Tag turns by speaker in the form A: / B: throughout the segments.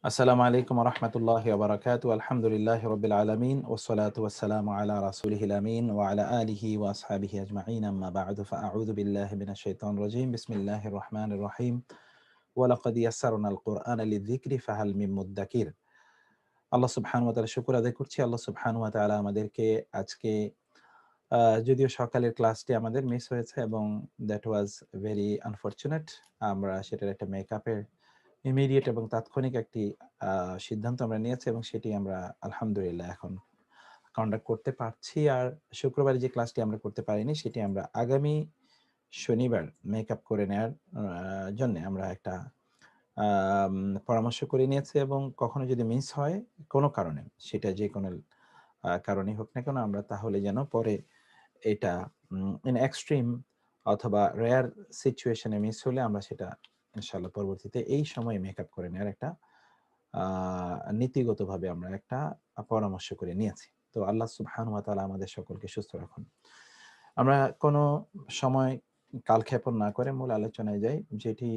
A: আসসালামু আলাইকুম ওয়া রাহমাতুল্লাহি ওয়া বারাকাতুহু। আলহামদুলিল্লাহি রাব্বিল আলামিন ওয়াসসালাতু ওয়াসসালামু আলা রাসূলিহিল আমিন ওয়া আলা আলিহি ওয়া আসহাবিহি আজমাইন, আম্মা বা'দু, ফাআউযু বিল্লাহি মিনাশ শাইতানির রাজীম। বিসমিল্লাহির রহমানির রহিম। ওয়া লাকাদ ইয়াসসারনাল কুরআনা লিয-যিকরি ফাহাল মিন মুদ্দাকির। আল্লাহ সুবহানাহু ওয়া তাআলা শুকর আদায় করছি। আল্লাহ সুবহানাহু ওয়া তাআলা আমাদেরকে আজকে আ যদিও সকালের ক্লাসটি আমাদের মিস হয়েছে এবং দ্যাট ওয়াজ ভেরি আনফরচুনেট। আমরা সেটার একটা মেকআপের ইমিডিয়েট এবং তাৎক্ষণিক একটি সিদ্ধান্ত আমরা নিয়েছি এবং সেটি আমরা আলহামদুলিল্লাহ এখন কন্ডাক্ট করতে পারছি। আর শুক্রবারে যে ক্লাসটি আমরা করতে পারিনি সেটি আমরা আগামী শনিবার মেকআপ করে নেওয়ার জন্যে আমরা একটা আম পরামর্শ করে নিয়েছি এবং কখনো যদি মিস হয় কোনো কারণে, সেটা যে কোনো কারণেই হোক না কেন, আমরা তাহলে যেন পরে এটা ইন এক্সট্রিম অথবা রেয়ার সিচুয়েশন এ মিস হলে আমরা সেটা ইনশাআল্লাহ পরবর্তীতে এই সময়ে মেকআপ করে নেওয়ার একটা নীতিগতভাবে আমরা একটা পরামর্শ করে নিয়েছি। তো আল্লাহ সুবহানাহু ওয়া তাআলা আমাদের সকলকে সুস্থ রাখুন। আমরা কোনো সময় কালক্ষেপণ না করে মূল আলোচনায় যাই, যেটি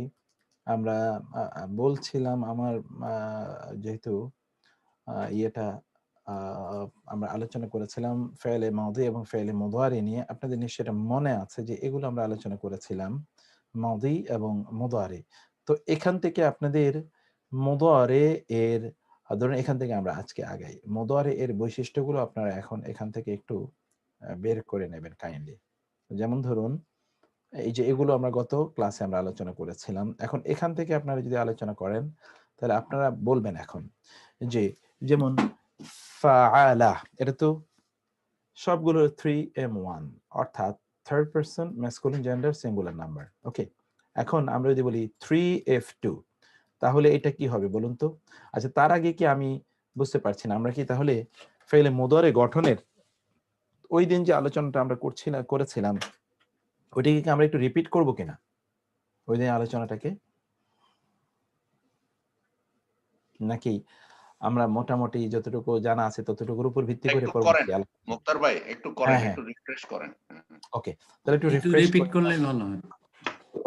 A: আমরা বলছিলাম আমার আ যেহেতু ইয়েটা আ আমরা আলোচনা করেছিলাম ফেলে মাদি এবং ফেলে মুদারি নিয়ে। আপনাদের নিশ্চয়ই এটা মনে আছে যে এগুলো আমরা আলোচনা করেছিলাম মাদি এবং মুদারি। তো এখান থেকে আপনাদের মুদারি এর ধরুন এখান থেকে আমরা আজকে আগাই। মুদারি এর বৈশিষ্ট্যগুলো আপনারা এখন এখান থেকে একটু বের করে নেবেন কাইন্ডলি। যেমন ধরুন এই যে এগুলো আমরা গত ক্লাসে আমরা আলোচনা করেছিলাম। এখন এখান থেকে আপনারা যদি আলোচনা করেন তাহলে আপনারা বলবেন এখন যে যেমন ফাআলা, এটা তো সবগুলো 3M1 অর্থাৎ third person masculine gender singular number. Okay, এখন আমরা যদি বলি 3F2 তাহলে এটা কি হবে বলুন তো? আচ্ছা, তার আগে কি আমি বুঝতে পারছি না, আমরা কি তাহলে ফেলে মুদারে গঠনের ওই দিন যে আলোচনাটা আমরা করেছিলাম ওইটাকে কি আমরা একটু রিপিট করব কিনা ওই দিন আলোচনাটাকে, নাকি আমরা মোটামুটি যতটুকু জানা আছে ততটুকুর উপর ভিত্তি করে
B: একটু করেন
A: পরবর্তী আলোচনা?
B: মুক্তার ভাই, একটু করেন,
A: হ্যাঁ, হ্যাঁ।
B: একটু রিফ্রেশ করেন।
A: ওকে, তাহলে একটু
C: একটু
A: রিফ্রেশ
C: রিপিট
A: করে
C: করলে ভালো হয়।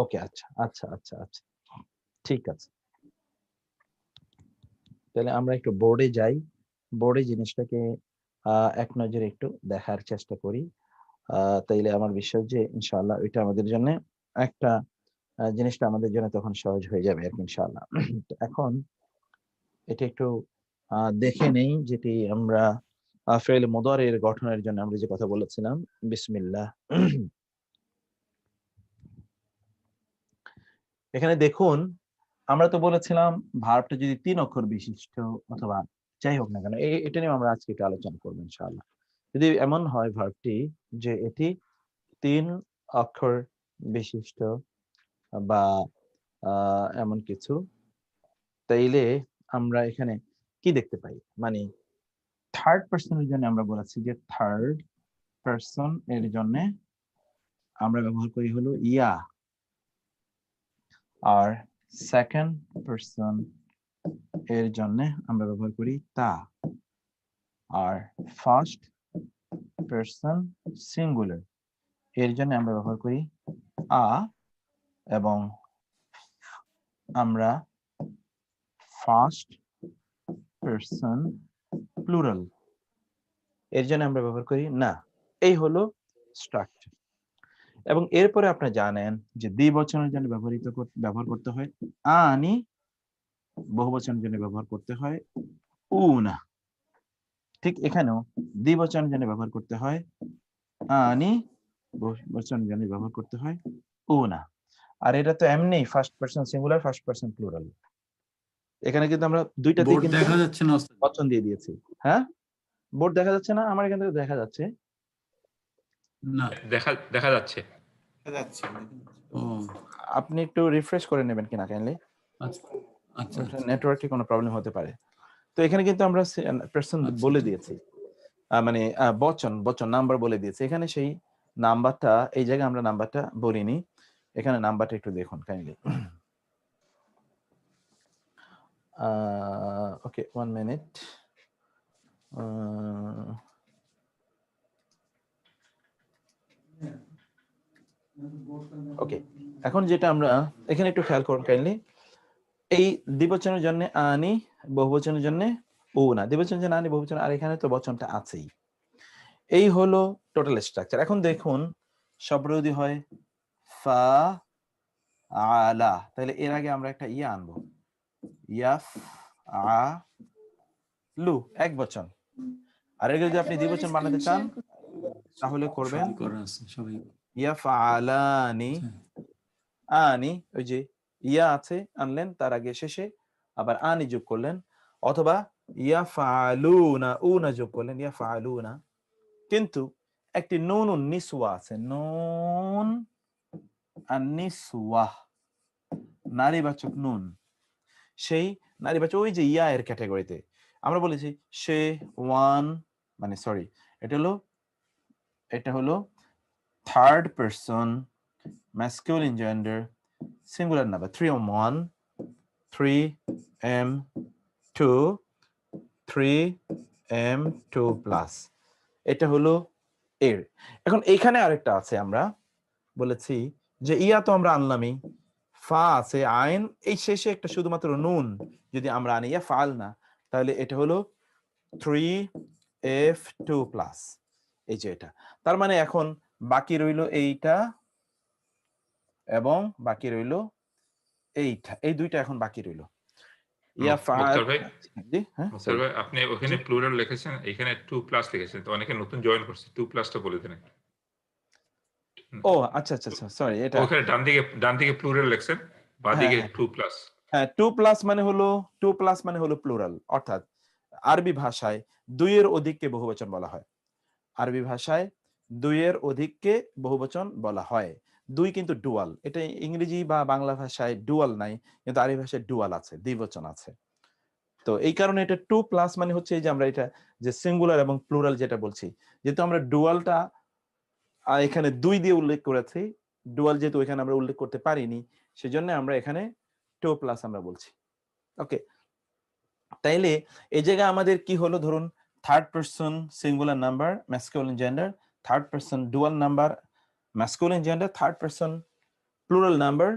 A: ওকে, আচ্ছা, আচ্ছা, আচ্ছা, আচ্ছা। ঠিক আছে। তাহলে আমরা একটু বোর্ডে যাই। বোর্ডে জিনিসটাকে এক নজরে একটু দেখার চেষ্টা করি। তাইলে আমার বিশ্বাস যে ইনশাআল্লাহ ওইটা আমাদের জন্যে একটা জিনিসটা আমাদের জন্য তখন সহজ হয়ে যাবে আরকি ইনশাআল্লাহ। তো এখন এটা একটু দেখে নেই যেটি আমরা ফেল মুদারির গঠনের জন্য আমরা যে কথা বলেছিলাম। বিসমিল্লাহ। এখানে দেখুন, আমরা তো বলেছিলাম ভার্বটা যদি ৩ অক্ষর বিশিষ্ট অথবা যাই হোক না কেন, এটা নিয়ে আমরা আজকে একটু আলোচনা করব ইনশাআল্লাহ। যদি এমন হয় ভার্বটি যে এটি ৩ অক্ষর বিশিষ্ট বা এমন কিছু, তাইলে আমরা এখানে কি দেখতে পাই? মানে থার্ড পারসন এর জন্য আমরা বলেছি যে থার্ড পারসন এর জন্য আমরা ব্যবহার করি হলো ইয়া, আর সেকেন্ড পারসন এর জন্য আমরা ব্যবহার করি তা, আর ফার্স্ট পারসন সিঙ্গুলার এর জন্য আমরা ব্যবহার করি আ, এবং আমরা ফার্স্ট পারসন প্লুরাল এর জন্য আমরা ব্যবহার করি না। এই হলো স্ট্রাকচার। এবং এরপরে আপনারা জানেন যে দ্বিবচনের জন্য ব্যবহার করতে হয় আনি, বহুবচনের জন্য ব্যবহার করতে হয় উনা। ঠিক এখানেও দ্বিবচনের জন্য ব্যবহার করতে হয় আনি, বহুবচনের জন্য ব্যবহার করতে হয় উনা। আর এটা তো এমনি first person singular, first person plural. এখানে কিন্তু আমরা দুইটাতেই
C: বোর্ড
A: কিন্তু
C: দেখা যাচ্ছে না ওস্তাদ?
A: বচন দিয়ে দিয়েছি। হ্যাঁ, বোর্ড দেখা যাচ্ছে না? আমার এখান থেকে দেখা যাচ্ছে।
C: না,
D: দেখা যাচ্ছে।
C: ও
A: আপনি একটু রিফ্রেশ করে নেবেন কিনা কাইন্ডলি।
C: আচ্ছা আচ্ছা আচ্ছা
A: নেটওয়ার্কে কোনো প্রবলেম হতে পারে। তো এখানে কিন্তু আমরা পারসন
C: আচ্ছা,
A: বলে
C: আচ্ছা।
A: দিয়েছি। মানে বচন নাম্বার বলে দিয়েছি। এখানে সেই নাম্বারটা, এই জায়গায় আমরা নাম্বারটা বলিনি। এখানে নাম্বারটা একটু দেখুন কাইন্ডলি। ওকে, 1 মিনিট। ওকে, এখন যেটা আমরা এখানে একটু খেয়াল করুন কাইন্ডলি। এই দ্বিবচনের জন্য আনি, বহুবচনের জন্য উ না, দ্বিবচনের জন্য আনি, বহুবচন, আর এখানে তো বচনটা আছেই। এই হলো টোটাল স্ট্রাকচার। এখন দেখুন শব্দ যদি হয় ফা আলা, তাহলে এর আগে আমরা একটা ইয়া আনবো, ইয়াফ আ লু, এক বচন। আর এর যদি আপনি দ্বিবচন বানাতে চান তাহলে করবেন
C: সবই করা আছে, সবই।
A: ইয়াফ আলানি, আনি, ওই যে ইয়া আছে আনলেন তার আগে শেষে, আবার আনি যোগ করলেন, অথবা ইয়াফআলুনা, উনা যোগ করলেন, ইয়াফআলুনা। কিন্তু একটি নুন নিসওয়া আছে, নুন আন-নিসওয়া, নারীবাচক নুন। সেই নারীবাচক ওই যে ইয়া এর ক্যাটাগরিতে আমরা বলেছি সে, ওয়ান, মানে সরি, এটা হলো third person masculine gender singular number 3M1 3M2 3M2 plus, এটা হলো এর। এখন এখানে আরেকটা আছে, আমরা বলেছি যে ইয়া তো আমরা আনলামই, ফা আছে, আইন, এই শেষে একটা শুধুমাত্র নুন যদি আমরা আনি, ইয়া ফাল না, তাহলে এটা হলো 3F2 প্লাস, এই যে এটা। তার মানে এখন বাকি রইল এইটা এবং বাকি রইল এইটা, এই দুইটা এখন বাকি রইল।
B: মুক্তার ভাই,
A: জি হ্যাঁ
B: মুক্তার ভাই, আপনি ওখানে প্লুরাল লিখেছেন, এখানে 2 প্লাস লিখেছেন, তো অনেকে নতুন জয়েন করছে, 2 প্লাসটা বলে দেন।
A: ও আচ্ছা আচ্ছা আচ্ছা, সরি, এটা
B: ওখানে ডান দিকে প্লুরাল লিখছেন, বাদিকে 2 প্লাস।
A: হ্যাঁ, 2 প্লাস মানে হলো প্লুরাল, অর্থাৎ আরবি ভাষায় দুইয়ের অধিককে বহুবচন বলা হয়। আরবি ভাষায় দুইয়ের অধিককে বহুবচন বলা হয়। দুই কিন্তু ডুয়াল, এটা ইংরেজি বা বাংলা ভাষায় ডুয়াল নাই, কিন্তু আরবি ভাষায় ডুয়াল আছে, দ্বিবচন আছে। তো এই কারণে এটা 2 প্লাস মানে হচ্ছে এই যে আমরা এটা যে সিঙ্গুলার এবং প্লুরাল যেটা বলছি, যেহেতু আমরা ডুয়ালটা এখানে 2 দিয়ে উল্লেখ করেছি, ডুয়াল যেহেতু এখানে আমরা উল্লেখ করতে পারিনি, সেজন্য আমরা এখানে 2 প্লাস আমরা বলছি। ওকে, তাইলে এই জায়গায় আমাদের কি হলো, ধরুন third person singular number masculine gender, third person dual number masculine gender, third person plural number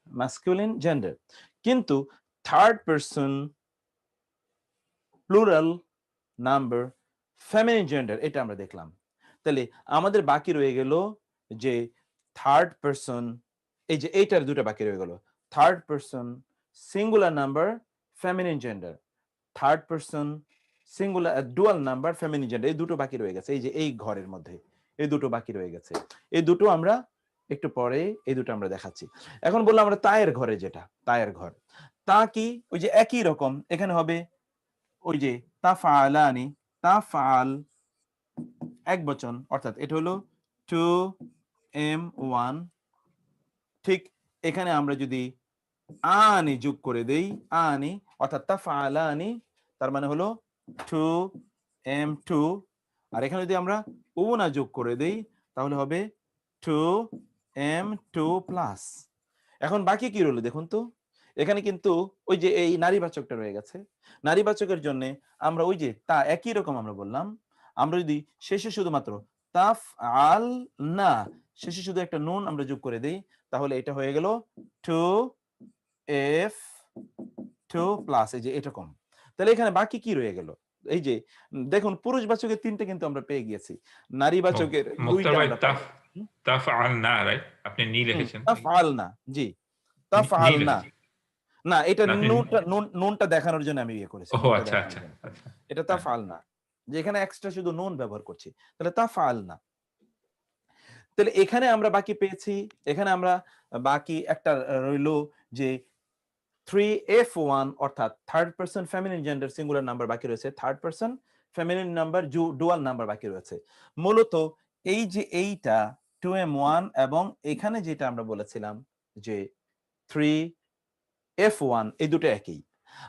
A: masculine gender. কিন্তু third person plural number feminine gender এটা আমরা দেখলাম। তাহলে আমাদের বাকি রয়ে গেল যে থার্ড পারসন, এই যে এইটার দুটো বাকি রয়ে গেল, third person singular number feminine gender, third person singular dual number feminine gender, এই দুটো বাকি রয়ে গেছে। এই যে এই ঘরের মধ্যে এই দুটো বাকি রয়ে গেছে, এই দুটো আমরা একটু পরে এই দুটো আমরা দেখাচ্ছি। এখন বললাম আমরা তায়ের ঘরে, যেটা তায়ের ঘর, তা কি ওই যে একই রকম এখানে হবে ওই যে তাফআলানি, তাফআল এক বচন, অর্থাৎ এটা হলো 2M1। ঠিক এখানে আমরা যদি আনি যোগ করে দেই, আনি অর্থাৎ তাফআলানি, তার মানে হলো 2M2। আর এখানে যদি আমরা উনা যোগ করে দেই তাহলে হবে 2M2 প্লাস। এখন বাকি কি রইল দেখুন তো, এখানে কিন্তু ওই যে এই নারীবাচকটা রয়ে গেছে। নারীবাচকের জন্য আমরা ওই যে তা একই রকম আমরা বললাম, আমরা যদি শেষে শুধুমাত্র তাফ আল না, শেষে শুধু একটা নুন আমরা যোগ করে দেই, তাহলে এটা হয়ে গেল 2F2 প্লাস, এই যে এরকম। তাহলে এখানে বাকি কি রয়ে গেল, এই যে দেখুন পুরুষবাচকের 3টে কিন্তু আমরা পেয়ে গিয়েছি, নারীবাচকের
B: মুক্তার
A: 2টা
B: ভাই,
A: আমরা পাই।
B: তাফআলনা, রাইট? আপনি নি লিখেছেন,
A: তাফআলনা, জি
B: নি
A: তাফআলনা,
B: লিখেছেন
A: না এটা
B: না আপনি?
A: নুনটা দেখানোর জন্য আমি ইয়ে করেছি,
B: ও
A: নুনটা
B: আচ্ছা
A: দেখানোর
B: আচ্ছা
A: জন্য।
B: আচ্ছা,
A: এটা তাফআলনা, যে এখানে এক্সট্রা শুধু নুন ব্যবহার করছি, তাহলে তাফআলনা। তাহলে এখানে আমরা বাকি পেয়েছি, এখানে আমরা বাকি একটা রইলো যে 3F1, অর্থাৎ third person feminine gender singular number বাকি রয়েছে, third person feminine number dual number বাকি রয়েছে। মূলত এই যে এইটা 2M1 এবং এখানে যেটা আমরা বলেছিলাম যে 3F1, এই দুটো একই।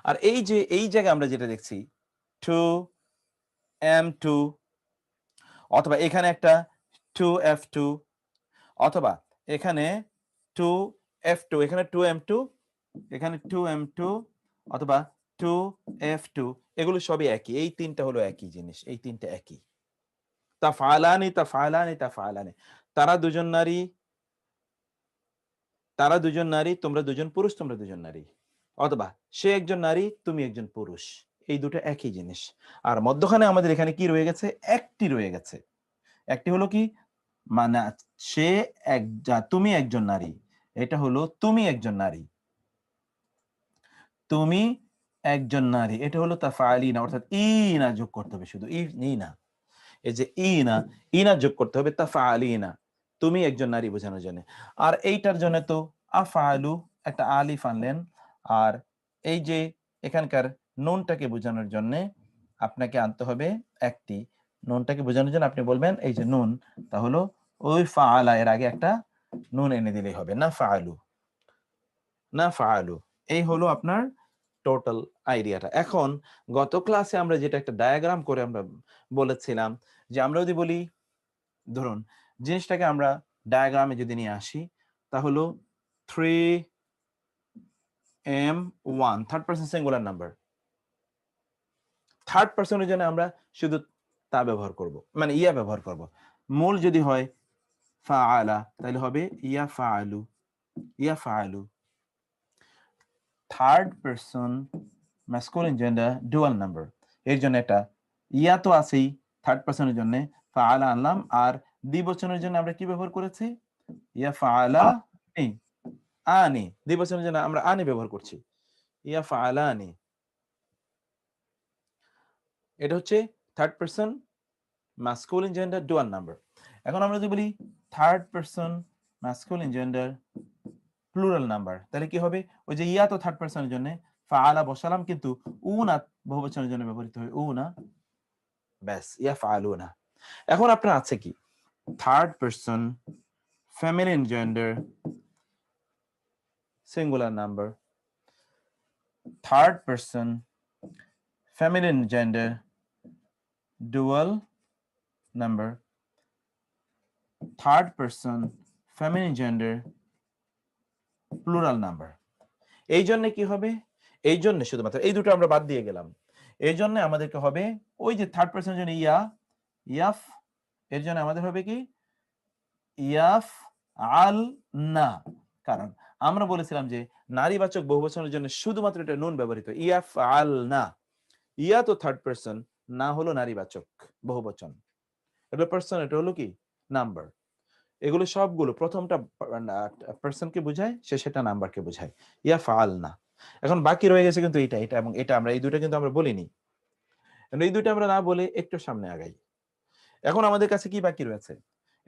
A: আর এই যে এই জায়গায় আমরা যেটা দেখছি 2M2, অথবা এখানে একটা 2F2, অথবা এখানে 2F2, এখানে 2M2, এখানে 2M2, অথবা 2F2, এগুলো সবই একই, এই তিনটা হলো একই জিনিস, এই তিনটা একই। তাফআলানি তাফআলানি তাফআলানি, তারা দুজন নারী, তারা দুজন নারী, তোমরা দুজন পুরুষ, তোমরা দুজন নারী। অথবা সে একজন নারী, তুমি একজন পুরুষ, এই দুটো একই জিনিস। আর মধ্যখানে আমাদের এখানে কি রয়ে গেছে? একটি রয়ে গেছে। একটি হলো কি, মানে সে তুমি একজন নারী, এটা হলো তুমি একজন নারী, তুমি একজন নারী, এটা হলো তাফআলিনা, অর্থাৎ ইনা যোগ করতে হবে, শুধু ইনা, এই যে ইনা যোগ করতে হবে তাফআলিনা, তুমি একজন নারী বোঝানোর জন্য। আর এইটার জন্য তো আফআলু, একটা আলিফ আনলেন, আর এই যে এখানকার নুনটাকে বোঝানোর জন্য আপনাকে আনতে হবে একটি, নুনটাকে বোঝানোর জন্য আপনি বলবেন এই যে নুন, তাহলে ওই ফাআলা এর আগে একটা নুন এনে দিলেই হবে, না ফাআলু, না ফাআলু। এই হলো আপনার টোটাল আইডিয়াটা। এখন গত ক্লাসে আমরা যেটা একটা ডায়াগ্রাম করে আমরা বলেছিলাম যে আমরা যদি বলি, ধরুন জিনিসটাকে আমরা ডায়াগ্রামে যদি নিয়ে আসি, তাহলে 3m1 third person singular number, third পারসনের জন্য আমরা শুধু তা ব্যবহার করব, মানে ইয়া ব্যবহার করব। মূল যদি হয় ফাআলা, তাহলে হবে ইয়া ফাআলু, ইয়া ফাআলু। Third person masculine gender dual number, এর জন্য এটা ইয়া তো আছেই, থার্ড পারসনের জন্য ফাআলা আনলাম, আর দ্বিবচনের জন্য আমরা কি ব্যবহার করেছি? ইয়া ফাআলা আনি, দ্বিবচনের জন্য আমরা আনি ব্যবহার করছি, ইয়া ফাআলানি। এটা হচ্ছে third person masculine gender dual number. এখন আমরা যদি বলি third person masculine gender plural number, তাহলে কি হবে? ওই যে ইয়া তো থার্ড পারসনের জন্য ফাআলা বসালাম, কিন্তু উনা বহুবচনের জন্য ব্যবহৃত হয়, উনা, ব্যাস, ইয়া ফাআলুনা। এখন আপনার আছে কি? Third person feminine gender singular number, third person feminine gender dual number, third person feminine gender plural number. এই জন্য কি হবে? এই জন্য শুধুমাত্র এই দুটো আমরা বাদ দিয়ে গেলাম। এই জন্য আমাদেরকে হবে ওই যে থার্ড পারসনের জন্য ইয়া, ইয়াফ, এর জন্য আমাদের হবে কি? ইয়াফ আল না, কারণ আমরা বলেছিলাম যে নারীবাচক বহুবচনের জন্য শুধুমাত্র এটা নুন ব্যবহৃত, ইয়াফ আল না। ইয়া তো থার্ড পারসন, না হলো নারীবাচক বহুবচন, এটা পারসন, এটা হলো কি? নাম্বার। এগুলো সবগুলো প্রথমটা পারসনকে বোঝায়, শেষেরটা নাম্বারকে বোঝায়, ইয়া ফাআল না। এখন বাকি রয়ে গেছে কিন্তু এটা, এটা এবং এটা, আমরা এই দুটো কিন্তু আমরা বলিনি, এই দুটো আমরা না বলে একটু সামনে আগাই। এখন আমাদের কাছে কি বাকি রয়েছে?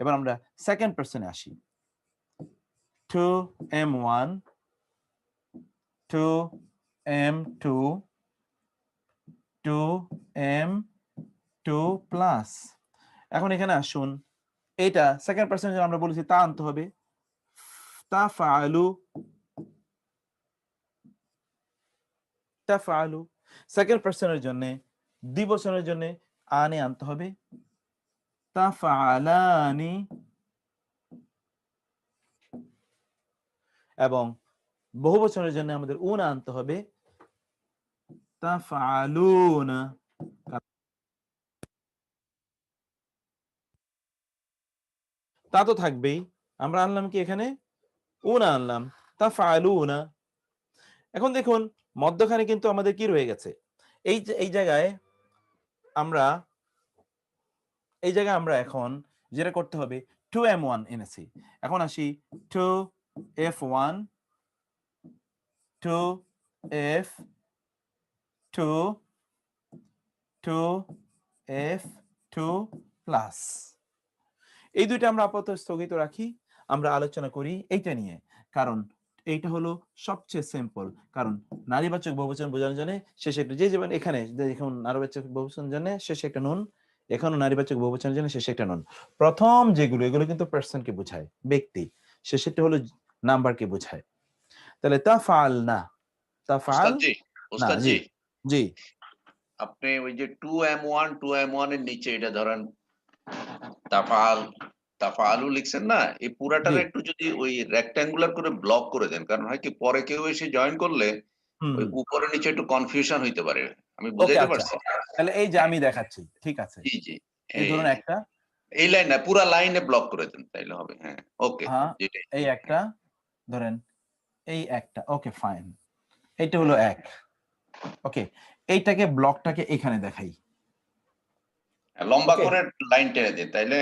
A: এবার আমরা সেকেন্ড পারসনে আসি। 2m1 2m2 2m2 প্লাস, এখন এখানে আসুন, এইটা সেকেন্ড পারসনের জন্য আমরা বলেছি তা আনতে হবে, তাফআলু, তাফআলু। সেকেন্ড পারসনের জন্য দ্বিবচনের জন্য আনে আনতে হবে, তাফআলানি, এবং বহুবচনের জন্য আমাদের উনা আনতে হবে, তাফআলুনা। তা তো থাকবেই, আমরা আনলাম কি এখানে? উনা আনলাম, তাফআলুনা। এখন দেখুন মধ্যখানে কিন্তু আমাদের কি রয়ে গেছে? এই জায়গায় আমরা এখন যেটা করতে হবে 2m1 এনেছি। এখন আসি 2f1 2f2 2f2 প্লাস, এই দুইটা আমরা আপাতত স্থগিত রাখি, আমরা আলোচনা করি এইটা নিয়ে, কারণ এইটা হলো সবচেয়ে সিম্পল। কারণ নারীবাচক বহুবচন বোঝানোর জন্য শেষে একটা, যে যেমন এখানে দেখুন নারীবাচক বহুবচনের জন্য শেষে একটা নুন, এখানেও নারীবাচক বহুবচনের জন্য শেষে একটা নুন। প্রথম যেগুলো এগুলো কিন্তু পারসনকে বোঝায়, ব্যক্তি, শেষেরটা হলো নাম্বারকে বোঝায়। তাহলে তাফআল না, তাফআল
D: উস্তাদ জি,
A: না,
D: উস্তাদ
A: জি
D: জি,
A: জি
D: আপনি ওই যে 2m1 এর নিচে এটা ধরেন তাফাল তাফালু লিখছেন না, এই পুরাটার
A: জি
D: একটু যদি ওই রেক্ট্যাঙ্গুলার করে ব্লক করে দেন, কারণ হয় কি পরে কেউ এসে জয়েন করলে
A: হুম
D: ওই
A: হুম
D: উপরে নিচে একটু কনফিউশন হইতে পারে। আমি
A: ওকে,
D: বুঝাইতে
A: আচ্ছা,
D: পারছি?
A: তাহলে এই যে আমি দেখাচ্ছি, ঠিক আছে,
D: জি জি,
A: এই
D: এই
A: ধরুন একটা,
D: এই লাইন না, পুরা লাইনে ব্লক করে দেন তাইলে হবে। হ্যাঁ, ওকে,
A: হ্যাঁ,
D: যেটাই
A: এই
D: ঠিক।
A: একটা ধরেন, এই একটা, ওকে ফাইন। এটা হলো 1। ওকে, এইটাকে ব্লকটাকে এখানে দেখাই।
D: লম্বা
A: Okay.
D: করে লাইন টেনে দিন, তাইলে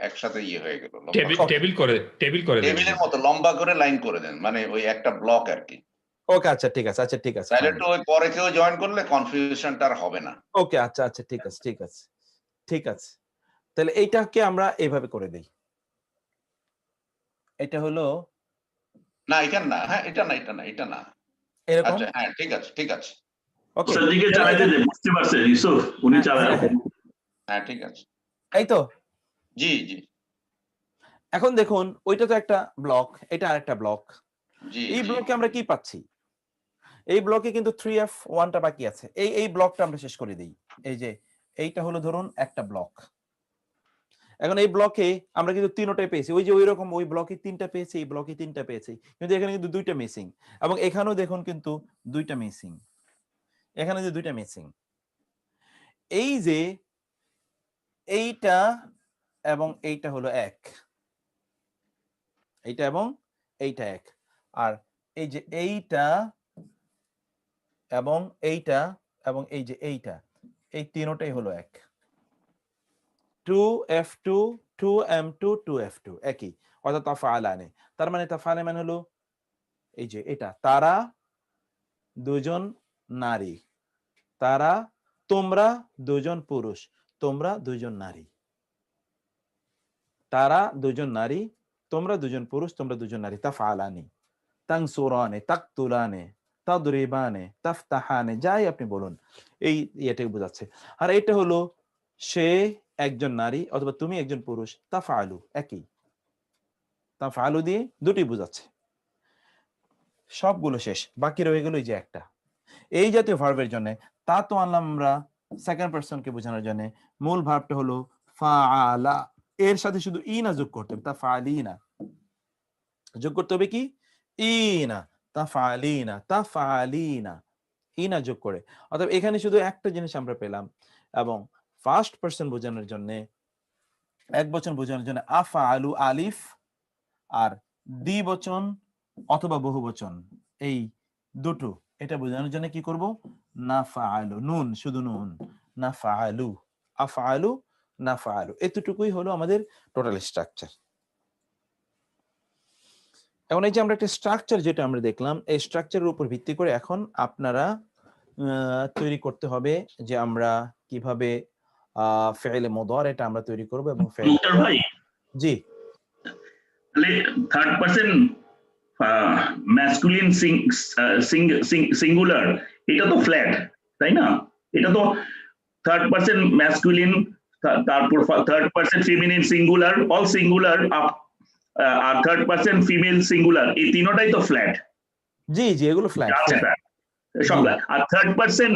D: একসাথে ইয়ে হয়ে গেল।
B: টেবিল করে দেন।
D: টেবিলের মতো লম্বা করে লাইন করে দেন, মানে ওই একটা ব্লক আর কি।
A: ওকে, আচ্ছা ঠিক আছে, আচ্ছা ঠিক আছে,
D: তাহলে
A: fine.
D: একটু ওই পরে কেউ জয়েন করলে কনফিউশনটা আর হবে না।
A: ওকে, আচ্ছা আচ্ছা ঠিক আছে, ঠিক আছে, ঠিক আছে। তাহলে এইটাকে আমরা এইভাবে করে দেই। এটা হলো
D: না এখানে না, হ্যাঁ এটা না, এটা না, এটা না।
A: এরকম।
D: আচ্ছা হ্যাঁ ঠিক আছে, ঠিক আছে।
A: ওকে,
E: স্যারজিকে চালাতে দে, বুঝতে পারছে ইউসুফ, উনি
A: হ্যাঁ,
E: চালায়।
A: হ্যাঁ,
D: হ্যাঁ ঠিক আছে।
A: এই তো।
D: জি জি
A: এখন দেখুন, ওইটা তো একটা ব্লক, এটা আরেকটা ব্লক।
D: জি
A: এই
D: জি।
A: ব্লকে আমরা কি পাচ্ছি? এই ব্লকে কিন্তু 3F1টা বাকি আছে। এই ব্লকটা আমরা শেষ করে দিই। এই যে এইটা হলো ধরুন একটা ব্লক। এখন এই ব্লকে আমরা কিন্তু তিনটাই পেয়েছি। ওই যে ওইরকম ওই ব্লকে 3টা পেয়েছি, এই ব্লকে 3টা পেয়েছি, কিন্তু এখানে কিন্তু 2টা মিসিং। এবং এখানেও দেখুন কিন্তু 2টা মিসিং, এখানে যে 2টা মিসিং। এই যে এইটা এবং এইটা হলো 1, এইটা এবং এইটা 1। আর এই যে এইটা এবং এইটা এবং এই যে এইটা, এই তিনটাই হলো 1। 2F2 2M2 2F2 একই, অর্থাৎ তাফআলানে। তার মানে তাফআলা মানে হলো এই যে এটা, তারা দুজন নারী, তারা, তোমরা দুজন পুরুষ, তোমরা দুজন নারী, তারা দুজন নারী, তোমরা দুজন পুরুষ, তোমরা দুজন নারী। তাফআলানি, তানসুরানে, তাকতুলানে, তাদরিবানে, তাফতাহানে, যাই আপনি বলুন, এই ইয়েটাকে বোঝাচ্ছে। আর এটা হলো সে একজন নারী অথবা তুমি একজন পুরুষ, তাফআলু একই, তাফআলু দিয়ে দুটি বোঝাচ্ছে। সবগুলো শেষ, বাকি রয়ে গেল এই যে একটা। এই জাতীয় ভার্বের জন্য তা তো আনলাম আমরা সেকেন্ড পারসনকে বোঝানোর জন্য। মূল ভার্বটা হলো ফাআলা, এর সাথে শুধু ইনা যোগ করতে হবে, তাফআলিনা যোগ করতে হবে কি, ইনা, তাফআলিনা, তাফআলিনা, ইনা যোগ করে। অর্থাৎ এখানে শুধু একটা জিনিস আমরা পেলাম। এবং ফার্স্ট পারসন বোঝানোর জন্য, এক বচন বোঝানোর জন্য আফআলু আলিফ, আর দ্বিবচন অথবা বহুবচন এই দুটো, এটা বোঝানোর জন্য কি করব, নাফআলু, নুন, শুধু নুন, নাফআলু, আফআলু, নাফআলু, এতটুকুই হলো আমাদের টোটাল স্ট্রাকচার। এখন এই যে আমরা একটা স্ট্রাকচার যেটা আমরা দেখলাম, এই স্ট্রাকচারের উপর ভিত্তি করে এখন আপনারা তৈরি করতে হবে যে আমরা কিভাবে ফেলে মুদারি এটা আমরা তৈরি করব এবং
E: মুক্তার ভাই,
A: জি
E: তাহলে থার্ড পারসন ম্যাসকুলিন সিঙ্গুলার, এটা তো ফ্ল্যাট, তাই না? এটা তো থার্ড পারসন ম্যাসকুলিন, তারপর third person feminine singular, all singular, আর থার্ড পারসন ফিমেল সিঙ্গুলার, এই তিনটাই তো ফ্ল্যাট।
A: জি জি, এগুলো ফ্ল্যাট
E: সব। আর থার্ড পারসন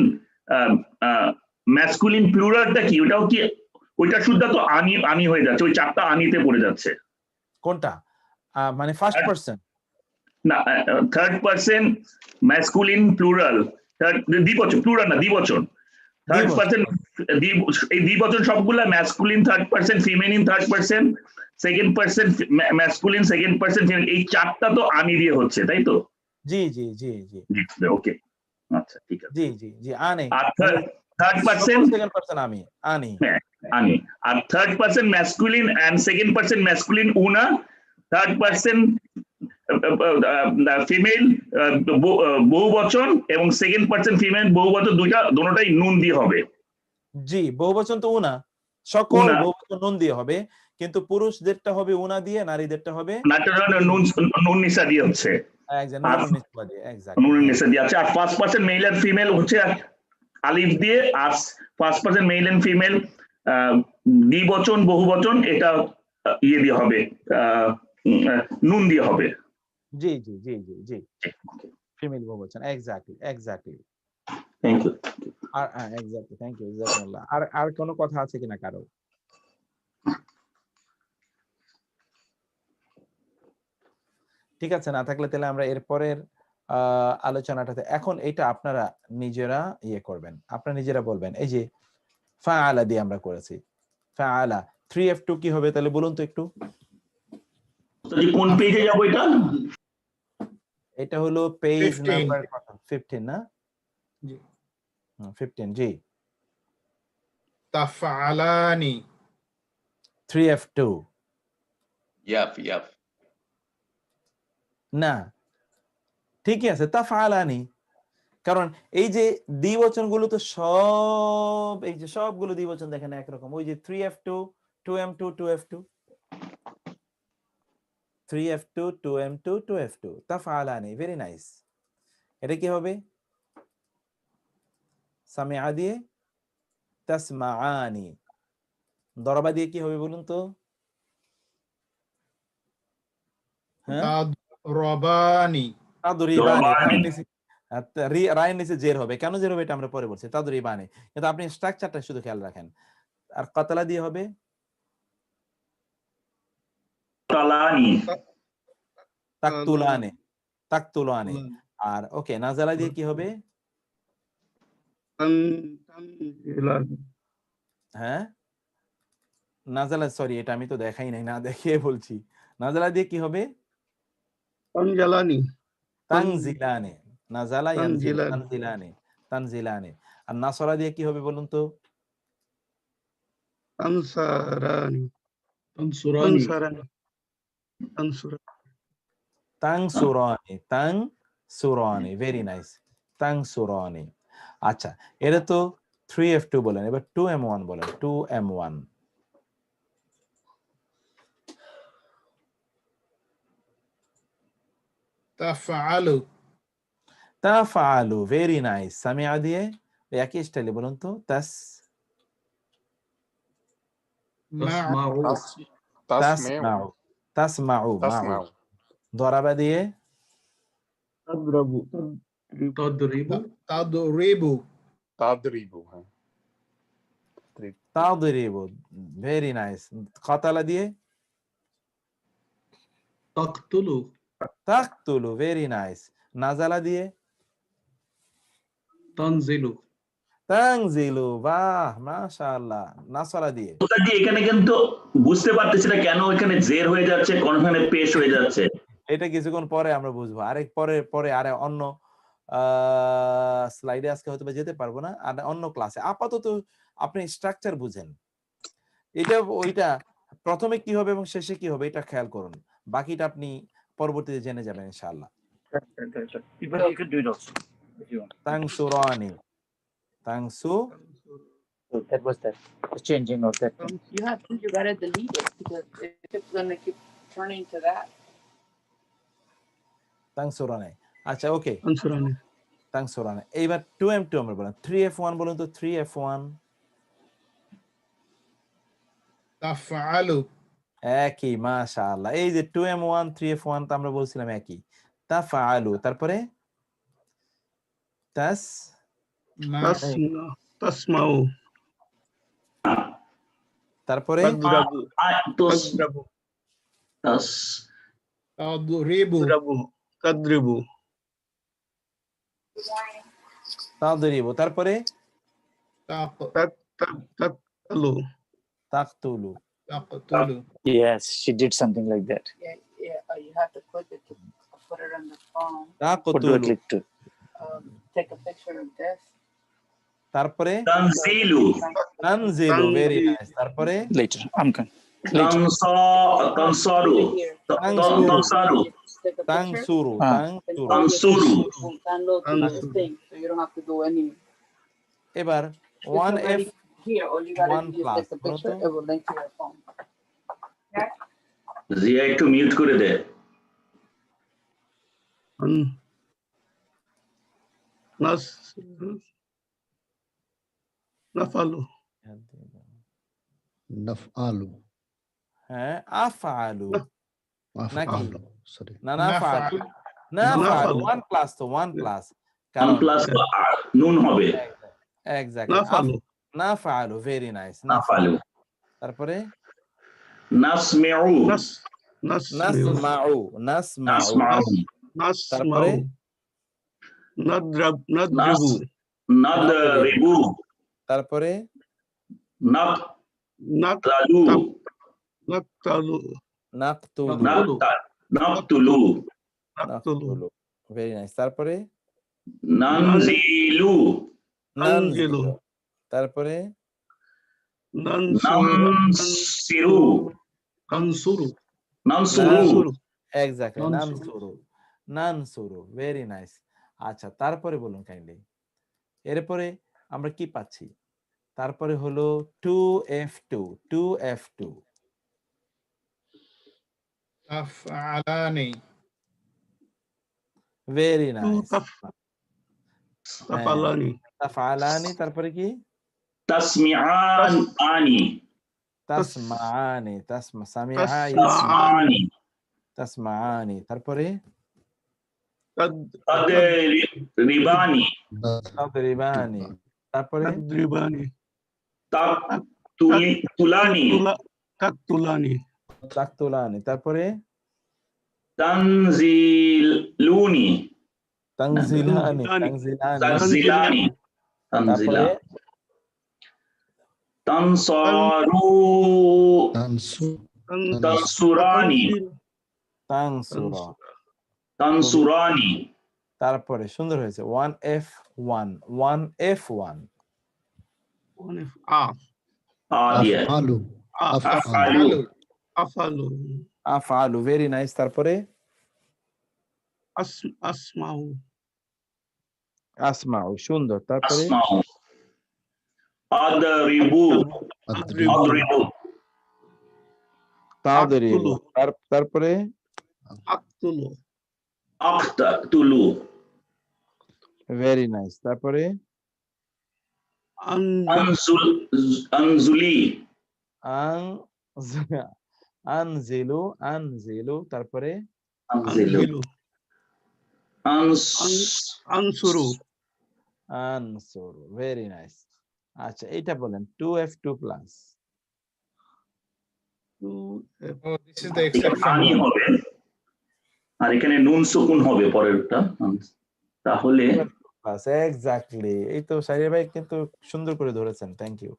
E: ম্যাসকুলিন প্লুরালটা কি, ওটাও কি, ওইটা শুদ্ধ তো আনি আনি হয়ে যাচ্ছে, ওই চারটা আনিতে পড়ে যাচ্ছে।
A: কোনটা? মানে ফার্স্ট পারসন
E: না, থার্ড পারসন ম্যাসকুলিন প্লুরাল, দ্বিবচন, প্লুরাল না দ্বিবচন, থার্ড পারসন, এই দ্বিবচন সবগুলা masculine third person, feminine third person, second person masculine, second person feminine, এই চারটা তো আনি দিয়ে হচ্ছে, তাই তো?
A: জি জি জি জি
E: ওকে, আচ্ছা ঠিক আছে।
A: জি জি জি, আনে।
E: আর থার্ড পারসন
A: সেকেন্ড পারসন আমি, আনি,
E: আনি। আর third person masculine and second person masculine উনা, থার্ড পারসন ফিমেল বহুবচন এবং সেকেন্ড পারসন ফিমেল বহুবচন, দুটোটাই নুন দিয়ে হবে।
A: জি, বহুবচন তো উনা, সকল বহুবচন নুন দিয়ে হবে, কিন্তু পুরুষদেরটা হবে উনা দিয়ে, নারীদেরটা হবে
E: নুন নিসা দিয়ে হচ্ছে, নুন নিসা দিয়ে আছে। আর ফার্স্ট পারসন মেল আর ফিমেল হচ্ছে আলিফ দিয়ে, আর first person male and female দ্বিবচন বহুবচন এটা ইয়ে দিয়ে হবে, নুন দিয়ে হবে।
A: জি জি জি জি জি, ফিমেল বহুবচন, এক্স্যাক্টলি।
E: Thank you.
A: আর এক্স্যাক্টলি, থ্যাংক ইউ, জাযাকাল্লাহ। আর কোনো কথা আছে কিনা কারো? ঠিক আছে, না থাকলে তাহলে আমরা এরপরের আলোচনাটাতে, এখন এটা আপনারা নিজেরা ইয়ে করবেন, আপনারা নিজেরা বলবেন। এই যে ফাআলা দিয়ে আমরা করেছি, ফাআলা 3F2 কি হবে তাহলে বলুন তো একটু।
E: কোন পেজে যাবো এটা?
A: এটা হলো পেজ
F: 15
A: নাম্বার কত 15 না
F: জি
A: 15 জি
F: তাফআলানি
A: 3F2
D: ইয়াফ
A: না ঠিকই আছে তাফআলানি কারণ এই যে দ্বিবচনগুলো তো সব এই যে সবগুলো দ্বিবচন দেখেন একরকম ওই যে 3F2 2M2 2F2 3F2 2M2 2F2 তাফআলানি very nice এটা কি হবে সামিআ দিয়ে তাসমাআনি দরবা দিয়ে কি হবে বলুন তো হ্যাঁ
F: তাদরবানি
A: তাদরিবানি
E: দরবানি।
A: রায়ের নিচে জের হবে কেন জের হবে এটা আমরা পরে বলছি তাদরিবানি কিন্তু আপনি স্ট্রাকচারটা শুধু খেয়াল রাখেন আর কাতলা দিয়ে হবে
E: তালানি
A: তাকতুলানি তাকতুলানি আর ওকে নাজালা দিয়ে কি হবে হ্যাঁ নাজালা সরি এটা আমি তো দেখাই নাই না দেখিয়ে বলছি নাজালা দিয়ে কি হবে
G: তানজালানি
A: তানজিলানি নাজালা ইয়ানজিল
G: তানজিলানি।
A: তানজিলানি তানজিলানি আর নাসরা দিয়ে কি হবে বলুন তো
G: তানসারানি
C: তানসুরানি
G: তানসারানি তানসুরানি
A: তাংসুরানি তাংসুরানি ভেরি নাইস তাংসুরানি আচ্ছা এটা তো 3F2 বলেন এবার 2M1 বলেন 2M1
F: তাফআলু
A: তাফআলু ভেরি নাইস সামিআ দিয়ে একই স্টাইলে বলুন তো
F: মা'u
A: তাসমাউ তাসমাউ মাউ
H: تسمع
A: দরাবা দিয়ে
G: তাদরাবু
C: তাদরিবু
F: তাদরিবু
H: تضرب ها
A: তাদরিবু ভেরি নাইস কাতালা দিয়ে
C: তাকতুলু
A: তাকতুলু ভেরি নাইস নাজালা দিয়ে
C: তানজিলু
A: তানজিলু বাহ মাশাআল্লাহ নাসরা দিয়ে
E: ওস্তাদজি এখানে কিন্তু বুঝতে পারতেছি না কেন এখানে জের হয়ে যাচ্ছে কোনখানে পেশ হয়ে যাচ্ছে
A: এটা কিছুক্ষণ পরে আমরা বুঝবো আরেক পরে আরে অন্য স্লাইডে আজকে হয়তো বা যেতে পারবো না আর অন্য ক্লাসে আপাতত আপনি স্ট্রাকচার বুঝেন এটা ওইটা প্রথমে কি হবে এবং শেষে কি হবে এটা খেয়াল করুন বাকিটা আপনি পরবর্তীতে জেনে যাবেন ইনশাআল্লাহ
I: You could do those if you want.
A: তাংসুরানি তাংসু
I: So that was the changing of that. You gotta delete it because if it's gonna keep turning to that.
A: তাংসুরানি আচ্ছা ওকে
G: তানসুরানি
A: তাংসুরানি এইবার 2M2 আমরা বলেন 3F1 বলুন তো 3F1
F: তাফআলু
A: একই মাশাআল্লাহ এই যে 2M1 3F1 তো আমরা বলছিলাম একই তাফআলু তারপরে
G: তাসমাউ
A: তারপরে
G: তাদরাবু তাদরাবু
F: তাদরিবু
G: তাদরিবু
A: তাদরিবু তারপরে
G: তাকতালু
A: তাকতুলু
F: তাকতুলু
I: Yes, she did something like that. Yeah. You have to put it on the phone. Or do a
A: তাকতুলু
I: click to take a picture of this.
A: তারপরে
E: তানজিলু
A: তানজিলু ভেরি নাইস তারপরে
I: Later, I'm going. Later.
E: তানসারু তানসারু
I: Take a picture.
A: তাংসুরু তাংসুরু
E: তানসুরু
I: Download to this thing, so you don't have to do any.
A: এবার
I: It's
A: 1F
I: already here. All you gotta
A: one
I: do is
A: plus.
I: take a picture. It will link to your phone.
E: Zia একটু mute করে দে
G: নাফালু
J: نفعل
A: হ্যাঁ আফআলু নাকি
J: أفعل sorry
A: না নাফআলু নাফআলু 1 plus তো 1 plus
E: one plus নুন হবে
A: exactly
G: নাফালু
A: নাফআলু very nice
E: নাফালু
A: তারপরে
E: নাসমিউ
A: নাসমাউ
E: নাসমাউ
A: তারপরে
G: নাদরিবু
E: নাদরিবু
A: তারপরে
E: নাকতালু
G: নাকতালু
A: নাকতুলু
E: নাকতুলু
G: নাকতুলু
A: ভেরি নাইস। তারপরে
E: নানজিলু
A: নানজিলু, তারপরে
E: নানসিরু
C: তানসুরু
E: নানসুরু
A: এক্স্যাক্টলি
C: নানসুরু।
A: নানসুরু ভেরি নাইস। আচ্ছা, তারপরে বলুন কাইন্ডলি। এরপরে আমরা কি পাচ্ছি? তারপরে হলো 2F2 2F2
F: তাফআলানি
A: ভেরি নাইস।
C: তাফালানি
A: তাফআলানি, তারপরে কি?
E: তাসমিআন আনি
A: তাসমাআনি সামিআ
E: তাসমাআনি
A: তাসমাআনি, তারপরে
E: তাদরিবানি
A: তাদরিবানি, তারপরে
C: তাদরিবানি
E: তুলানি
C: তাকতুলানি
A: তাকতুলানি, তারপরে
E: তানজিলুনি
A: তানজিলানি
E: তানজিলানি
A: তারপরে
E: তানসুরানি তানসুরানি
A: তারপরে সুন্দর হয়েছে 1F1 1F1
E: দিয়ে
C: আফালু
A: আফআলু ভেরি নাইস। তারপরে
C: আসমাউ
A: আসমাউ সুন্দর। তারপরে
E: আসমাউ আদরিবু
A: তাদরিবু, তারপরে
C: আক্তুলু
E: আক্তাতুলু
A: ভেরি নাইস। তারপরে
E: আনজুলি
A: আনজিলু আনজিলু, তারপরে
C: আনজিলু আনসুরু
A: আনসুরু ভেরি নাইস। আচ্ছা, এটা বলেন 2F2 plus.
F: Oh, this is the exception.
E: আনি হবে আর এখানে নুন সুকুন হবে পরেরটা, তাহলে
A: এক্স্যাক্টলি, এই তো শাহির ভাই কিন্তু সুন্দর করে ধরেছেন, থ্যাংক ইউ।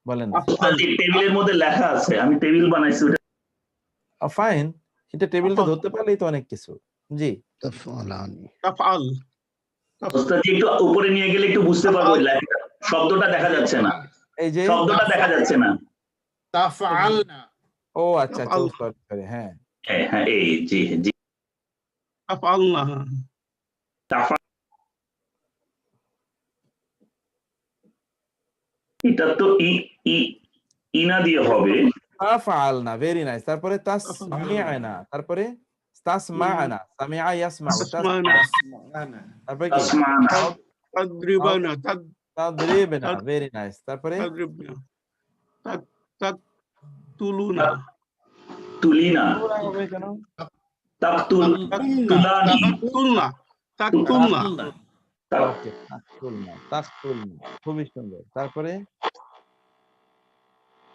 A: বলেন
E: টেবিলের মধ্যে লেখা আছে, আমি টেবিল বানাইছি ওটা।
A: ফাইন, এটা টেবিলটা ধরতে পারলেই তো অনেক কিছু। জি,
C: তাফআল
E: ওস্তাদ একটু উপরে নিয়ে গেলে একটু বুঝতে পারবো লেখাটা, শব্দটা দেখা যাচ্ছে না,
A: এই যে
E: শব্দটা দেখা যাচ্ছে না।
F: তাফআলনা
A: ও আচ্ছা আচ্ছা, সরি হ্যাঁ
E: হ্যাঁ এই জি জি
C: তাফআলনা
E: এটা তো ইনা দিয়ে হবে।
A: তাফআলনা ভেরি নাইস। তারপরে তাসমিআনা, তারপরে তাসমাআনা সামিআ ইয়াসমাউ
C: তাসমানা
A: তারপরে কি?
C: তাদরিবানা
A: তাদরিবনা ভেরি নাইস। তারপরে
C: তাদরিবনা তাকতুলুনা
E: তুলিনা
A: হবে কেন?
E: তুলানি
C: তাকতুলনা
A: ওকে, তাকতুলনা খুবই সুন্দর। তারপরে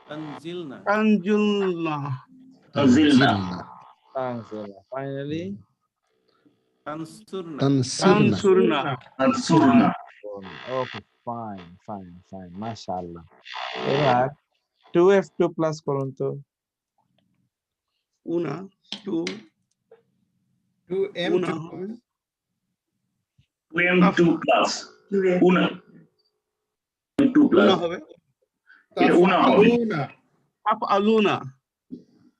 C: তানজিলনা
E: তানজিলনা
A: তানজিলা, ফাইনালি
C: তানসুরনা
E: তানসুরনা।
A: ওকে, ফাইন ফাইন ফাইন, মাশাআল্লাহ। এবার 2F2 প্লাস করুন তো।
C: una two
F: 2M2
E: 2M2 plus una 2 plus
C: হবে
E: এটা una হবে
C: তাফআলুনা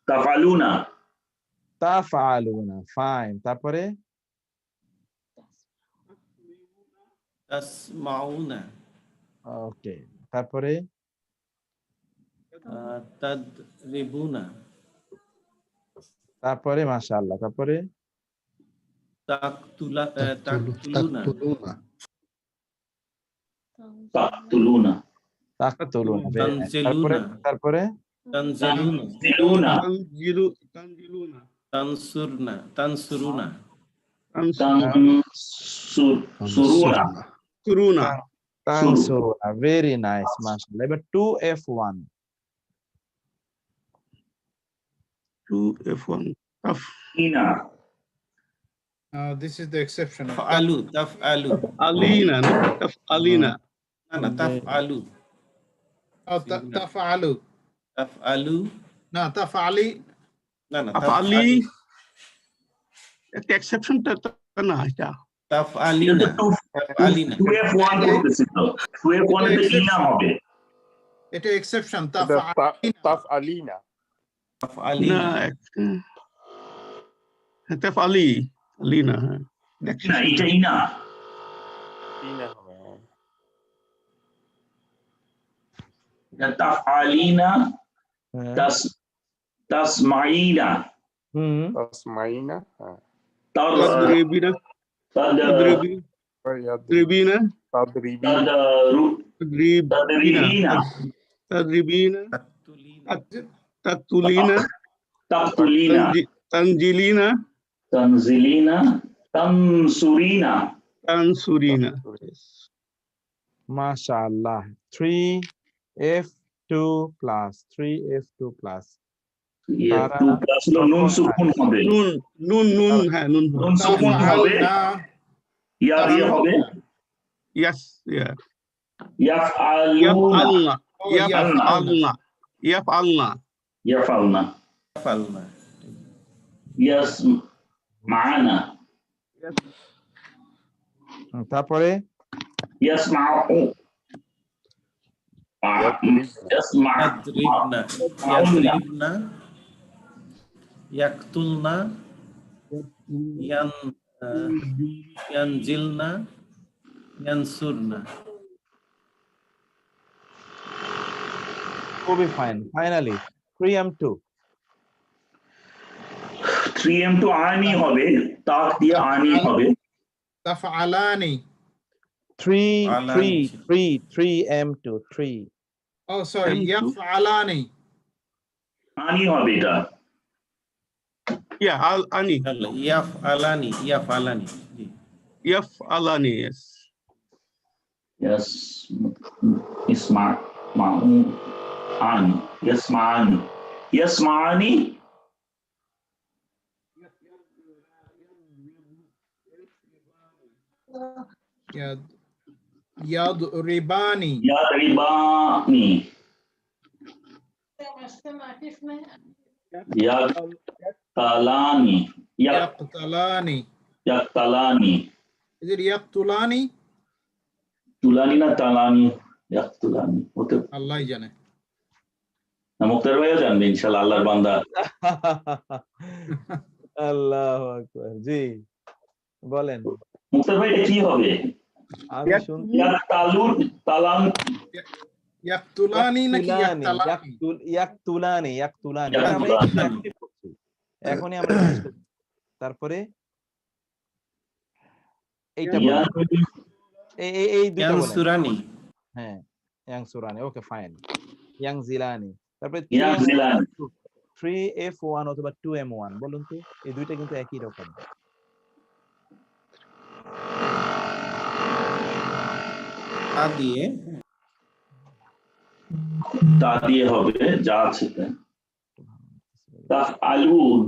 E: তাফালুনা
A: তাফআলুনা, ফাইন। তারপরে
J: তাসমাউনা
A: ওকে, তারপরে
J: তাদরিবুনা
A: তারপরে মাশাআল্লাহ, তারপরে
J: তাকতুলুনা
E: তাকতুলুনা
A: তাকতুলুনা,
J: তানজিলুনা
A: তারপরে
J: তানজিলুনা
C: তানজিলুনা
J: তানসুরুনা
E: তানসুরুনা
A: তানসুরুনা ভেরি নাইস মাশাআল্লাহ। এবার 2F1
C: 2F1
E: Ina
F: this is the exception.
J: তাফআলু
C: alina
J: না না তাফআলু
F: Oh, taf'alu.
J: তাফআলু
F: No, taf'ali.
J: না না
C: তাফআলি একটা এক্সেপশনটা না এটা
J: তাফআলিনা তাফআলিনা
E: 2F1 করতেছি তো 2F1 এ তো ইনা হবে
F: এটা এক্সেপশন
H: এটা তাফ আলিনা
C: না
J: তাফআলিনা
C: তেফ আলি আলি না হ্যাঁ
E: না এটা ইনা
H: ইনা হবে হ্যাঁ।
E: এটা তাফআলিনা
A: হ্যাঁ।
E: তাসমাইনা
A: হুম
H: তাসমাইনা হ্যাঁ
C: তাদরিবিনা তাদরিবিনা
H: তাদরিবি
C: তাদরিবিনা তাদরিবিনা তাতুলিনা
E: তাকতুলিনা
C: তানজিলিনা
E: তানজিলিনা তানসুরিনা
C: তানসুরিনা
A: মাশাআল্লাহ 3F2 plus 3F2 plus
E: F2 plus হলো নুন সুকুন হবে
C: নুন হ্যাঁ নুন
E: নুন সুকুন হবে ইয়া দিয়ে হবে
C: ইয়াস ইয়া
E: ইয়াফআলুনা
C: ইয়াফআলনা ইয়াফআলনা
E: ইয়াফআলনা
J: তাফআলনা
E: ইয়াসমাআনা
A: তারপরে
E: ইয়াসমাউ
J: ইয়াদরিবনা ইয়াদরিবনা ইয়াকতুলনা ইয়ানজিলনা ইয়ানসুরনা
A: খুবই fine finally 3M2
E: 3M to আনি হবে তাক দিয়ে আনি হবে
F: তাফআলানি
A: 3M2 3
F: oh sorry ইয়াফআলানি
E: আনি হবে এটা
C: ইয়া আল আনি
J: ইয়াফআলানি ইয়াফআলানি জি
C: ইয়াফআলানি yes
E: yes isma ma'u an yasma'ani yasma'ani
F: yadribani
E: yadribani yaqtalani
F: yaqtalani
E: yaqtalani
F: is it yaqtulani
E: tulani na talani yaqtulani হতে
F: আল্লাহ জানে
E: না মুক্তার ভাইও জানবে ইনশাআল্লাহ আল্লাহর বান্দা
A: আল্লাহু আকবার জি বলেন
E: মুক্তার ভাই এটা কি হবে
A: আমি শুনছি
E: ইয়াকতালুন তালান
F: ইয়াকতুলানি নাকি
A: ইয়াকতুলানি এখনই আমরা তারপরে এইটা এই দুটো বলেন
J: ইয়ানসুরানি
A: হ্যাঁ ইয়াংসুরানি ওকে ফাইন ইয়াংজিলানি তারপরে
E: ইয়াংজিলানি
A: 3F1 অথবা 2M1 বলুন তো এই দুইটা কিন্তু একই রকম
J: তা দিয়ে
E: হবে যা আছে তাফআলুন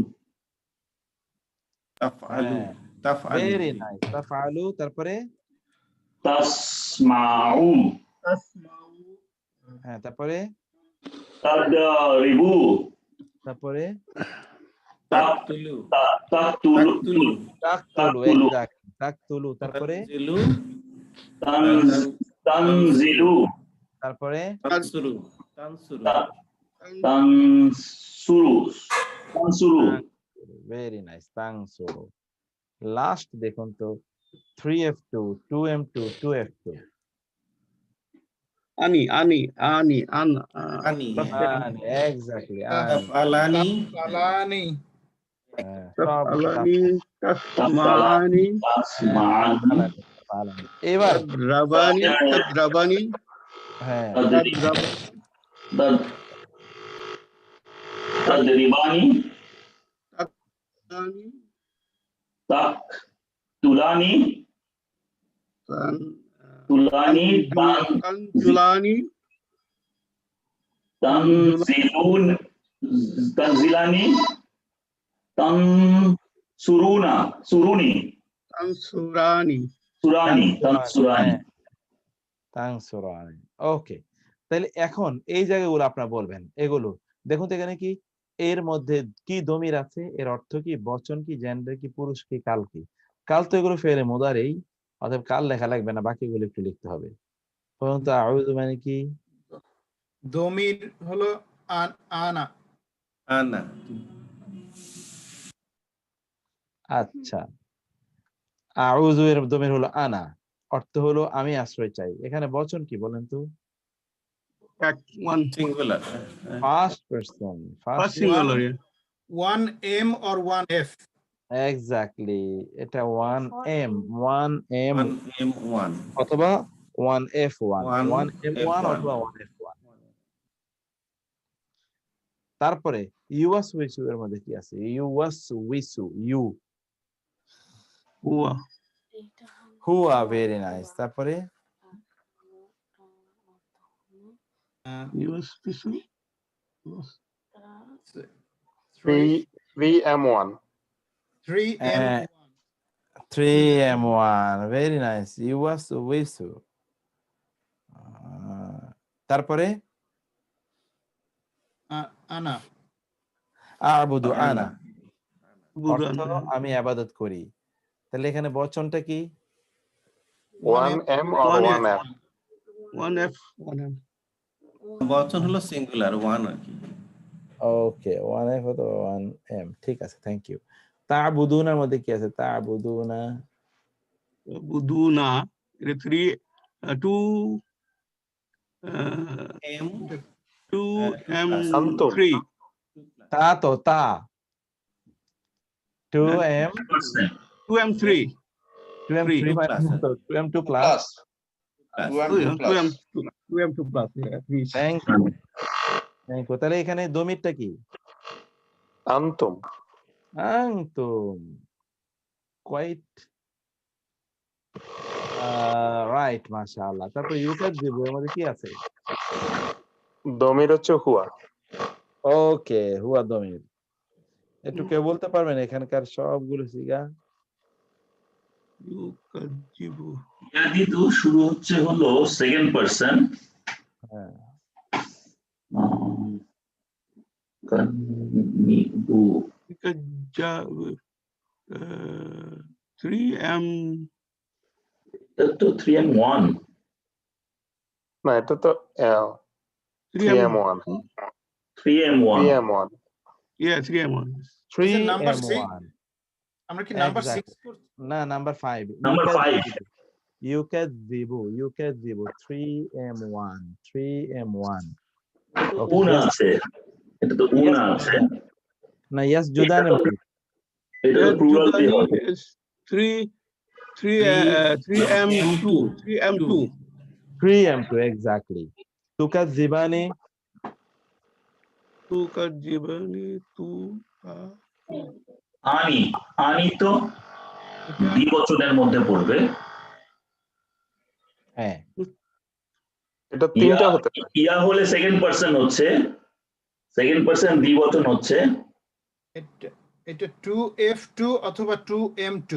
A: ভেরি নাইস তাফআলু তারপরে
E: তাসমাউ
A: হ্যাঁ তারপরে
E: তাদরিবু
A: তারপরে
J: তাকতুলু
A: তাকতুলু তারপরে
E: তানজিলু
A: তারপরে
E: তানসুরু
A: ভেরি নাইস তানসুরু লাস্ট দেখুন তো 3F2 2M2 2F2
C: ani
A: exactly
J: তাফআলানি
F: তাফআলানি
C: tasmani
A: এবার
C: tadrabani
A: হ্যাঁ
E: তাদরিবানি তাকতুলানি tulani
C: tanzilani
E: tanzilani suruni
A: তানসুরানি ওকে তাহলে এখন এই জায়গাগুলো আপনারা বলবেন এগুলো দেখুন তো এখানে কি এর মধ্যে কি দমির আছে এর অর্থ কি বচন কি জেন্ডার কি পুরুষ কি কাল কি কাল তো এগুলো ফেলে মুদারি, অতএব কাল লেখা লাগবে না, বাকিগুলো একটু লিখতে হবে। বলুন তো আউযু মানে কি?
F: দমির হলো আনা।
J: আনা।
A: আচ্ছা, আউযু এর দমির হলো আনা, অর্থ হলো আমি আশ্রয় চাই। এখানে বচন কি বলেন তো?
C: one
J: singular.
A: First person,
C: first
A: first
C: singular, yeah.
F: 1M or 1F?
A: Exactly, এটা 1M, 1M
J: 1M1
A: অথবা 1F1, 1M1
J: 1F1
A: অথবা 1F1। তারপরে ইউয়াস উইসু এর মধ্যে কি আছে? ইউয়াস উইসু, ইউ
C: Huwa.
A: হুয়া, ভেরি নাইস। তারপরে
C: Yes, this one.
H: VM1.
F: 3M1.
A: 3M1, very nice, ইউয়াস উইসু। তারপরে
F: আনা।
A: আবুদু আনা, অর্থ
C: Budan.
A: আমি ইবাদত করি। তাহলে এখানে বচনটা কি?
H: 1M or 1F.
C: 1F, 1M.
J: বচন হলো সিঙ্গুলার 1 আর কি।
A: ওকে, 1F অথবা 1M, ঠিক আছে, থ্যাংক ইউ। তা'বুদুনার মধ্যে কি আছে? তা'বুদুনা,
C: Buduna. It is 2
J: M
C: 2M3.
A: তা তো তা, 2M
C: 2M3.
A: 2M3 মানে তো 2M2 plus.
D: Plus.
C: 2M2 plus. Yeah, 3.
A: Thank you, thank you. তাহলে এখানে দমিরটা কি?
H: Antum.
A: আনতুম, কোয়াইট রাইট, মাশাআল্লাহ। তারপর ইউকাযযিবু এর মধ্যে কি আছে?
H: দমির হচ্ছে হুয়া।
A: ওকে, হুয়া দমির। একটু কেউ বলতে পারবেন এখানকার সবগুলো সিগা?
C: Yukajibu.
E: ইয়াদি তো শুরু হচ্ছে হলো সেকেন্ড পারসন।
A: হ্যাঁ,
E: কানিবু
C: Yukajabu. 3M.
E: এটা তো 3M1
H: না, এটা তো 3M1.
E: 3M1
H: 3M1.
C: Yeah, 3M1.
F: Is it number 6?
A: 3M1,
F: আমরা কি নাম্বার 6
A: Exactly. না, নাম্বার 5,
E: নাম্বার 5
A: ইউকাযযিবু 3M1, 3M1।
E: উনা আছে, এটা তো উনা আছে,
A: না, ইয়াসজুদানের মধ্যে
E: এটা তো প্লুরাল দিয়ে হবে।
C: 3M2.
A: 3M2, exactly. তুকাযযিবানি
C: Tukajibani tu.
E: আনি, আনি তো দ্বিবচনের মধ্যে পড়বে।
A: হ্যাঁ,
H: এটা তিনটা হতে পারে।
E: ইয়া হলে সেকেন্ড পারসন হচ্ছে, সেকেন্ড পারসন দ্বিবচন হচ্ছে।
F: এটা 2F2 অথবা 2M2।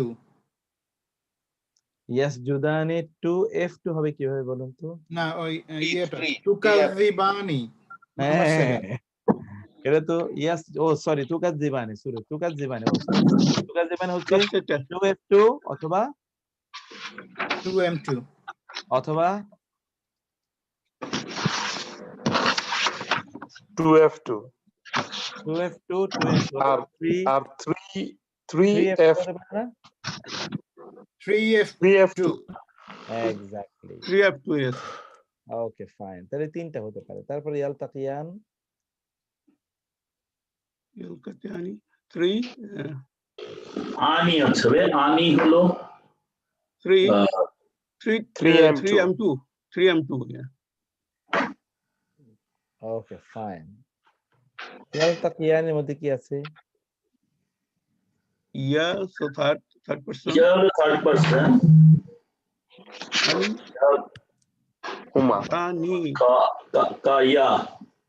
A: ইয়াসজুদানি 2F2 হবে কিভাবে বলুন তো?
F: না, ওই ইয়েটা
D: Three.
F: তুকাযযিবানি।
A: হ্যাঁ, এটা তো ইয়াস, ও সরি, তুকাযযিবানি, সরি, তুকাযযিবানি, ও সরি, তুকাযযিবানি হচ্ছে 2F2 অথবা
F: 2M2।
A: অথবা
H: 2F2
A: 2F2, 2F2
H: আর
A: 3
H: আর 3F
F: 3F2।
A: Exactly.
C: 3F2, yes.
A: ওকে, ফাইন, তাহলে তিনটা হতে পারে। তারপরে ইয়ালতাকিয়ান,
C: Yulkatiani. 3.
E: আনি আছে, আনি হলো
C: 3M2. 3M2, yeah.
A: ওকে, ফাইন। ইয়ালতাকিয়ানের মধ্যে কি আছে?
C: Yeah, so third person.
E: ইয়া হলো থার্ড পারসন।
H: হুমা।
C: Ani.
E: কায়া,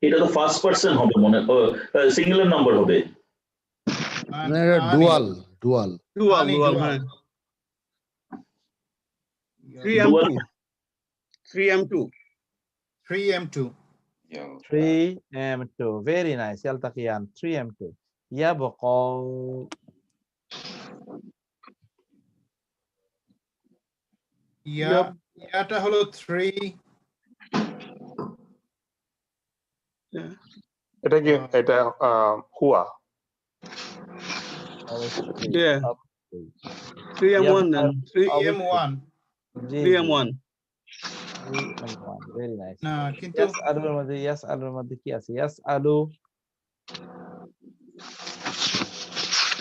E: এটা তো ফার্স্ট পারসন হবে মনে, সিঙ্গুলার নাম্বার হবে।
F: Dual.
C: Dual,
F: Ani,
C: dual.
F: dual.
C: 3M2. 3M2.
F: 3M2।
A: 3M2, very nice, ইয়ালতাকিয়ান 3M2। ইয়াবকা
F: ইয়াটা হলো 3
C: Yeah.
H: এটা কি এটা হুয়া
C: Yeah. 3M1 then.
F: 3M1
C: 3M1.
A: 3M1 very nice
F: না কিন্তু
A: ইয়াস আলুর মধ্যে কি আছে ইয়াস আলু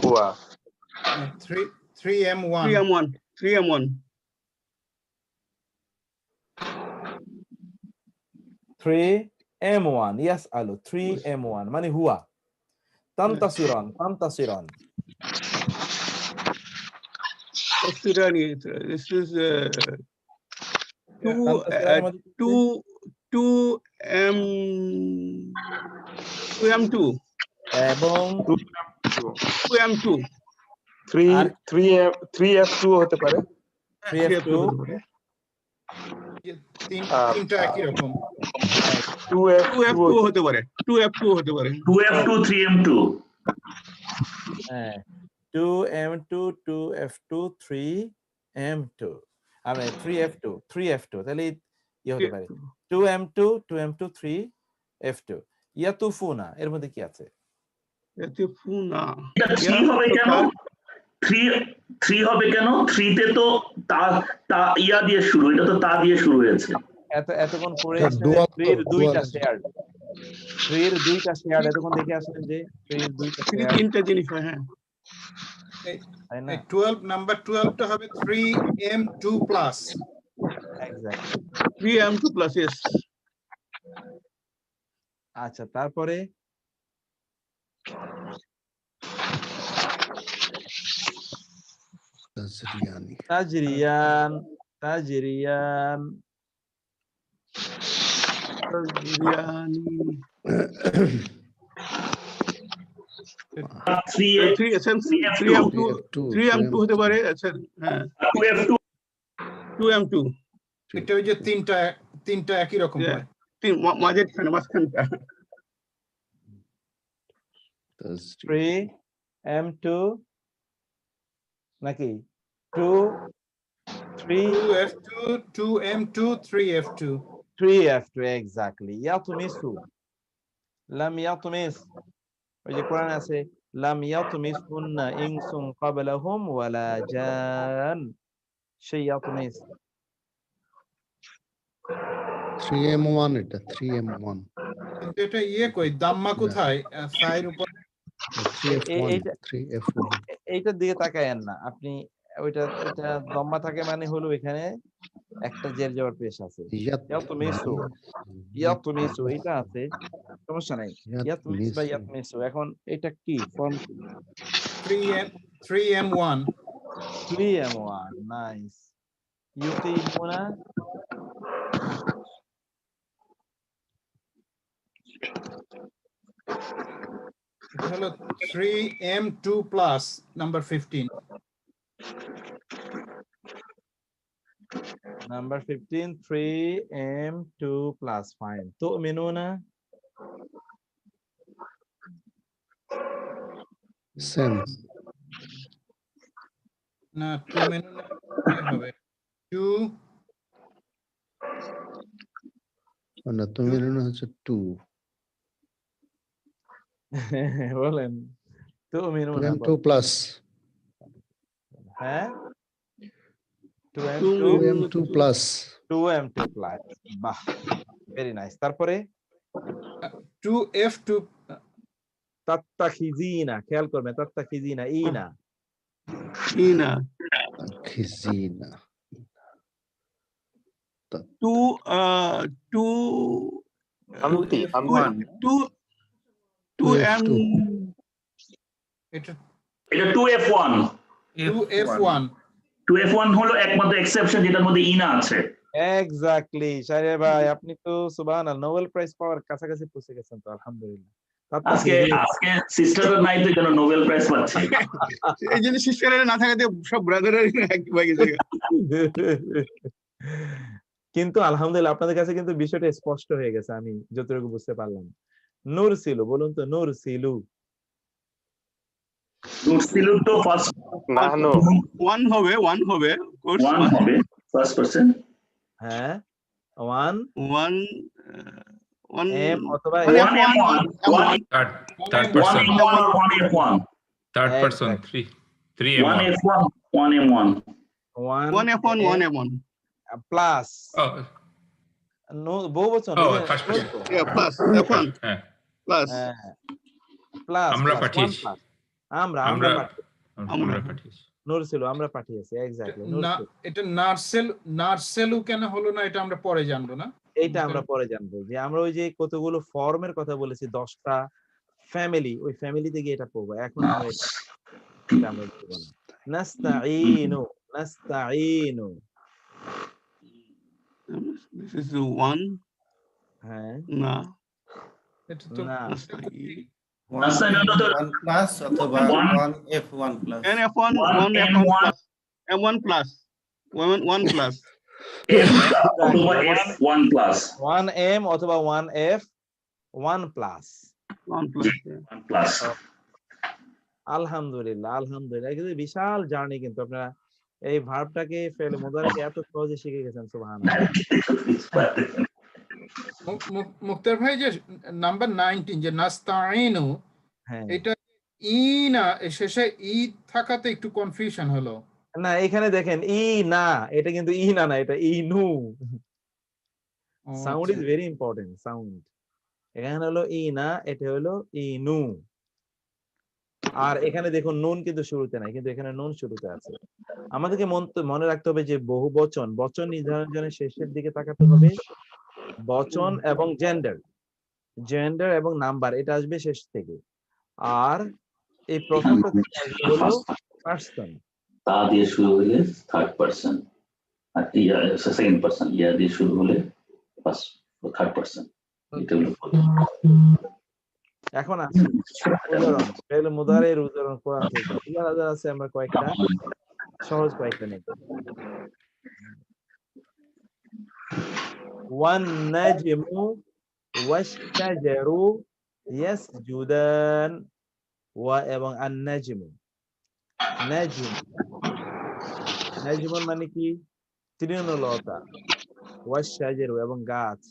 H: হুয়া
F: 3M1
C: 3M1.
A: 3M1 ইয়াস আলু 3M1 মানে হুয়া তানতাসিরান
C: Tasirani. This is M2
A: এবং
C: 2M2
H: 3F2 হতে পারে
A: 3F2
F: তিনটা একই রকম
C: 2F2 হতে পারে 2F2
E: 3M2
A: হ্যাঁ 2M2 2F2 3M2 আমরা 3F2 তাহলে ইয়ে হতে পারে 2M2 3F2 ইয়াতুফুনা এর মধ্যে কি আছে
C: ইয়াতুফুনা
E: এটা 3 হবে কেন 3 হবে কেন 3 তে তো তা ইয়া দিয়ে শুরু এটা তো তা দিয়ে শুরু হয়েছে
A: এতক্ষণ পড়ে 3 এর দুইটা শেয়ার্ড 3 এর দুইটা শেয়ার্ড এতক্ষণ দেখে আসলেন যে 3 এর দুইটা শেয়ার্ড
C: তিনটা জিনিস হ্যাঁ
A: তাই না
F: 12 নাম্বার 12 টা হবে 3M2 plus
A: exactly
C: 3M2 plus yes
A: আচ্ছা তারপরে তাজরিয়ান
C: 3M2 হতে পারে আচ্ছা হ্যাঁ 2M2
F: এটা ওই যে তিনটা একই রকম হয়
C: মাঝখানটা
A: 3M2 নাকি
F: 2M2 3F2
A: exactly ইয়াতুমিসু লাম ইয়াতুমিস ওই যে কোরআনে আছে লাম ইয়াতুমিসুন্না ইনসুন ক্বাবলাহুম ওয়ালা জান সেই ইয়াতুমিস
K: 3M1 এটা 3M1
F: এটা ইয়ে কই দাম্মা কোথায় সাইর উপর
K: 3F1
A: এইটার দিকে তাকায়েন না আপনি ওইটা দম্মা থাকে মানে হলো এখানে একটা জের জবর পেশ আছে ইয়াতুমিসু এটা আছে সমস্যা নাই ইয়াতুমিসু এখন এটা কি ফর্ম
F: 3M1
A: নাইস ইউকিমুনা
F: হলো 3M2 plus number 15
A: Number 15, 3M2 plus 5. Tu'minuna?
K: Same.
F: না তুমিনুনা হবে 2
K: না তুমিনুনা হচ্ছে 2
A: বলেন তু'মিনুনা
K: 2M2 plus
A: হ্যাঁ
K: 2M2 plus
A: বাহ ভেরি নাইস তারপরে
F: 2F2
A: তাত্তাখিজিনা খেয়াল করবেন তাত্তাখিজিনা ইনা
K: খিজিনা
C: 2M
E: এটা 2F1 হলো একমাত্র এক্সেপশন যেটার মধ্যে ইনা আছে
A: এক্স্যাক্টলি শাহরিয়ার ভাই আপনি তো সুবহানাল্লাহ নোবেল প্রাইজ পাওয়ার কাছাকাছি পৌঁছে গেছেন তো আলহামদুলিল্লাহ
E: আজকে সিস্টার নাই তো কেন নোবেল প্রাইজ পাচ্ছে
C: এই জন্য সিস্টারের না থাকাতে সব ব্রাদারের একই ভাগে যায়
A: কিন্তু আলহামদুলিল্লাহ আপনাদের কাছে কিন্তু বিষয়টা স্পষ্ট হয়ে গেছে আমি যতটুকু বুঝতে পারলাম নূর সিলু বলুন তো নূর সিলু
E: তো ফার্স্ট
H: নাহনু
C: 1 হবে কোর্স
E: 1 হবে First person.
A: হ্যাঁ, ওয়ান
C: one
A: এম অথবা
C: one
A: F,
E: One F1, one
B: third
E: one
B: person,
E: M1 or one F1.
B: third person,
A: Exactly.
B: three
E: One
B: M1.
E: F1, one M1.
C: one F1 one M1
A: plus
B: Oh,
A: বহু বচন
B: oh,
A: এখানে
B: first
A: note
B: person.
A: তো।
C: yeah plus F1
B: হ্যাঁ,
C: plus
A: হ্যাঁ, plus
B: আমরা
A: plus one
B: পাঠিয়েছি।
A: Plus আমরা আমরা
B: আমরা
A: পাঠিয়েছি,
B: আমরা পাঠিয়েছি।
A: নূর ছিল আমরা পাঠিয়েছি, এক্স্যাক্টলি নূর
F: না
A: ছিল।
F: এটা নার্সেলু কেন হলো না এটা আমরা পরে জানবো না।
A: এইটা আমরা পরে জানবো যে আমরা ওই যে কতগুলো ফর্মের কথা বলেছি 10টা ফ্যামিলি, ওই ফ্যামিলিতে গিয়ে এটা পড়বো। এখন আমরা এটা আমরা পড়বো না। নাস্তাঈনু নাস্তাঈনু,
C: this is the one
A: হ্যাঁ
C: না
F: এটা তো
A: না
J: one plus অথবা one F1 plus
C: and F1
E: One
C: one F1
E: M1.
C: plus M1 plus one plus
E: F অথবা F1 plus.
A: 1M অথবা 1F 1 plus.
C: one plus yeah.
E: 1 plus.
A: আলহামদুলিল্লাহ আলহামদুলিল্লাহ, কিন্তু বিশাল জার্নি, কিন্তু আপনারা এই ভার্বটাকে ফেলে মুদারিকে এত সহজে শিখে গেছেন, সুবহানাল্লাহ।
F: মুক্তার ভাই যে নাম্বার 19 যে নাস্তাইনু,
A: হ্যাঁ
F: এটা ই না শেষে ই থাকাতে একটু কনফিউশন হলো।
A: না এখানে দেখেন ই না, এটা কিন্তু ই না, এটা ই নু। Sound is very important, sound. এখানে হলো ই না, এটা হলো ই নু। আর এখানে দেখুন নুন কিন্তু শুরুতে নাই, কিন্তু এখানে নুন শুরুতে আছে। আমাদেরকে মনে রাখতে হবে যে বহু বচন, বচন নির্ধারণের জন্য শেষের দিকে তাকাতে হবে। বচন এবং জেন্ডার, জেন্ডার এবং নাম্বার এটা আসবে শেষ থেকে। আর এই প্রথমটা থেকে আসবে হলো পার্সন।
E: তা দিয়ে শুরু হলে থার্ড পারসন, আর ইয়া সেকেন্ড পারসন, ইয়া দিয়ে শুরু হলে ফার্স্ট থার্ড পারসন। এটা হলো প্রথম।
A: এখন আছে উদাহরণ, তাহলে মুদারের উদাহরণ কোরআন থেকে উদাহরণ আছে, আমরা কয়েকটা সহজ কয়েকটা নেব। ওয়ান নাজমু ওয়াশজারু ইয়াসজুদান, ওয়া এবং আন নাজমু, নাজম নাজমুন মানে কি তৃণলতা, ওয়াশজারু এবং গাছ,